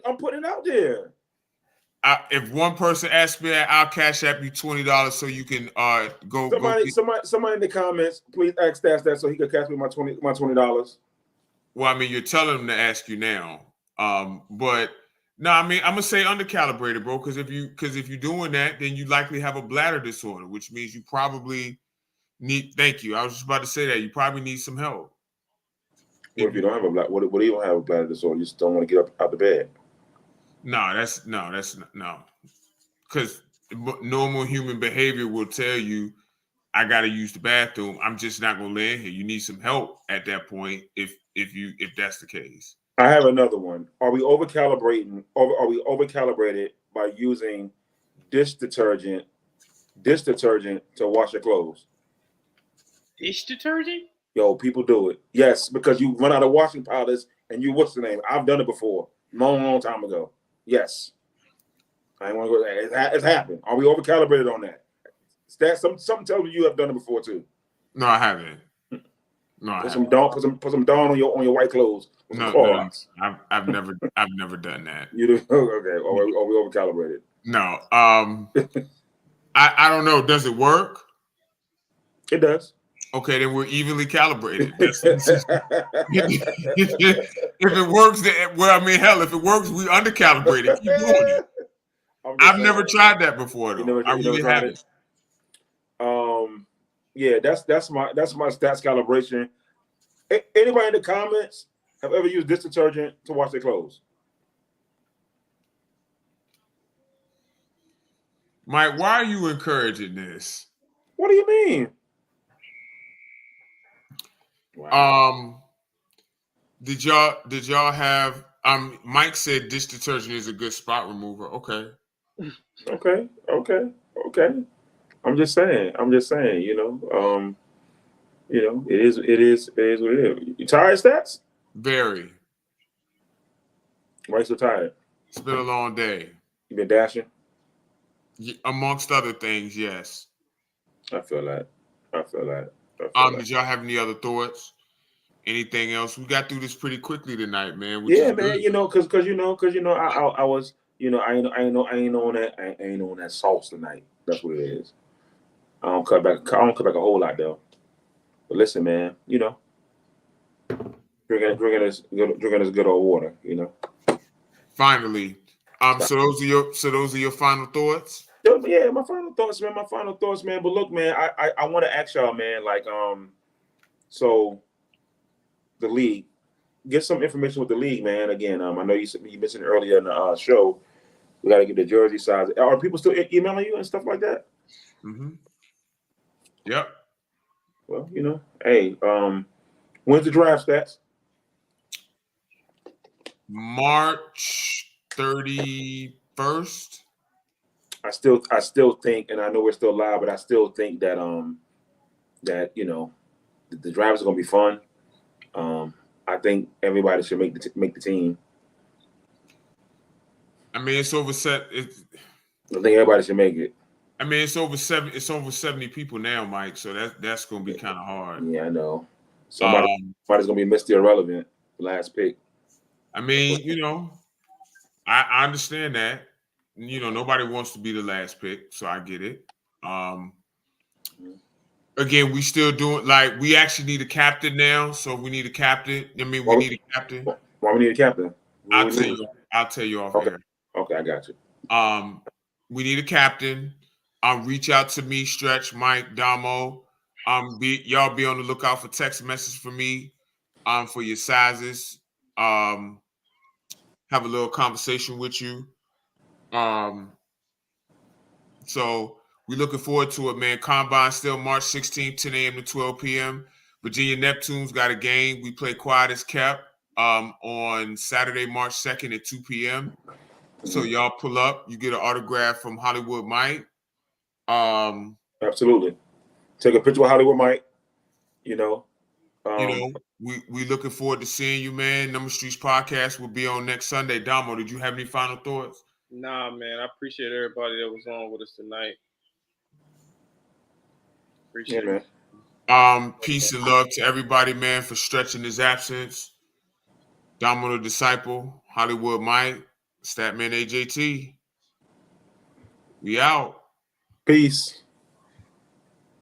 I'm putting it out there. If one person asks me that, I'll cash app you $20 so you can go. Somebody in the comments, please ask that so he can cash me my $20. Well, I mean, you're telling him to ask you now. But no, I mean, I'm gonna say undercalibrated, bro. Because if you're doing that, then you likely have a bladder disorder, which means you probably need. Thank you. I was just about to say that you probably need some help. What if you don't have a bladder? What do you don't have a bladder disorder? You just don't want to get up out the bed. No. Because normal human behavior will tell you, I got to use the bathroom. I'm just not gonna lay in here. You need some help at that point. If that's the case. I have another one. Are we over-calibrated by using dish detergent to wash your clothes? Dish detergent? Yo, people do it. Yes, because you run out of washing powders and what's the name? I've done it before, long time ago. Yes. I ain't want to go. It's happened. Are we over-calibrated on that? Something tells me you have done it before too. No, I haven't. No, put some Dawn on your white clothes. No, I've never done that. You do? Okay. Are we over-calibrated? No. I don't know. Does it work? It does. Okay, then we're evenly calibrated. If it works, hell, if it works, we undercalibrated. Keep doing it. I've never tried that before, though. I really haven't. Yeah, that's my stats calibration. Anybody in the comments have ever used dish detergent to wash their clothes? Mike, why are you encouraging this? What do you mean? Wow. Did y'all have Mike said dish detergent is a good spot remover. Okay. I'm just saying, it is what it is. You tired, Stats? Very. Why you so tired? It's been a long day. You been dashing? Amongst other things, yes. I feel that. Did y'all have any other thoughts? Anything else? We got through this pretty quickly tonight, man. Yeah, man. Because I was, I ain't on that sauce tonight. That's what it is. I don't cut back a whole lot though. But listen, man, drinking this good old water, Finally. So those are your final thoughts? Yeah, my final thoughts, man. But look, man, I want to ask y'all, man, so the league, get some information with the league, man. Again, I know you mentioned earlier in the show, We got to get the jersey size. Are people still emailing you and stuff like that? Mm-hmm. Yep. Well, hey, when's the draft stats? March 31st. I still think, and I know we're still live, but I still think that the draft is gonna be fun. I think everybody should make the team. I mean, it's over set. I think everybody should make it. I mean, it's over 70 people now, Mike. So that's gonna be kind of hard. Yeah, I know. Somebody's gonna be Mr. Irrelevant, last pick. I mean, I understand that. Nobody wants to be the last pick, so I get it. Again, we still doing we actually need a captain now, so we need a captain. I mean, we need a captain. Why we need a captain? I'll tell you off okay. here. Okay, I got you. We need a captain. Reach out to me, Stretch, Mike, Damo. Y'all be on the lookout for text message for me. For your sizes. Have a little conversation with you. So we're looking forward to it, man. Combine still March 16th, 10 a.m. to 12 p.m. Virginia Neptunes got a game. We play quiet as kept on Saturday, March 2nd at 2 p.m. So y'all pull up. You get an autograph from Hollywood Mike. Absolutely. Take a picture with Hollywood Mike. We looking forward to seeing you, man. Number Streets podcast will be on next Sunday. Damo, did you have any final thoughts? Nah, man. I appreciate everybody that was on with us tonight. Appreciate it. Man. Peace and love to everybody, man, for stretching his absence. Damo the Disciple, Hollywood Mike, Statman AJT. We out. Peace.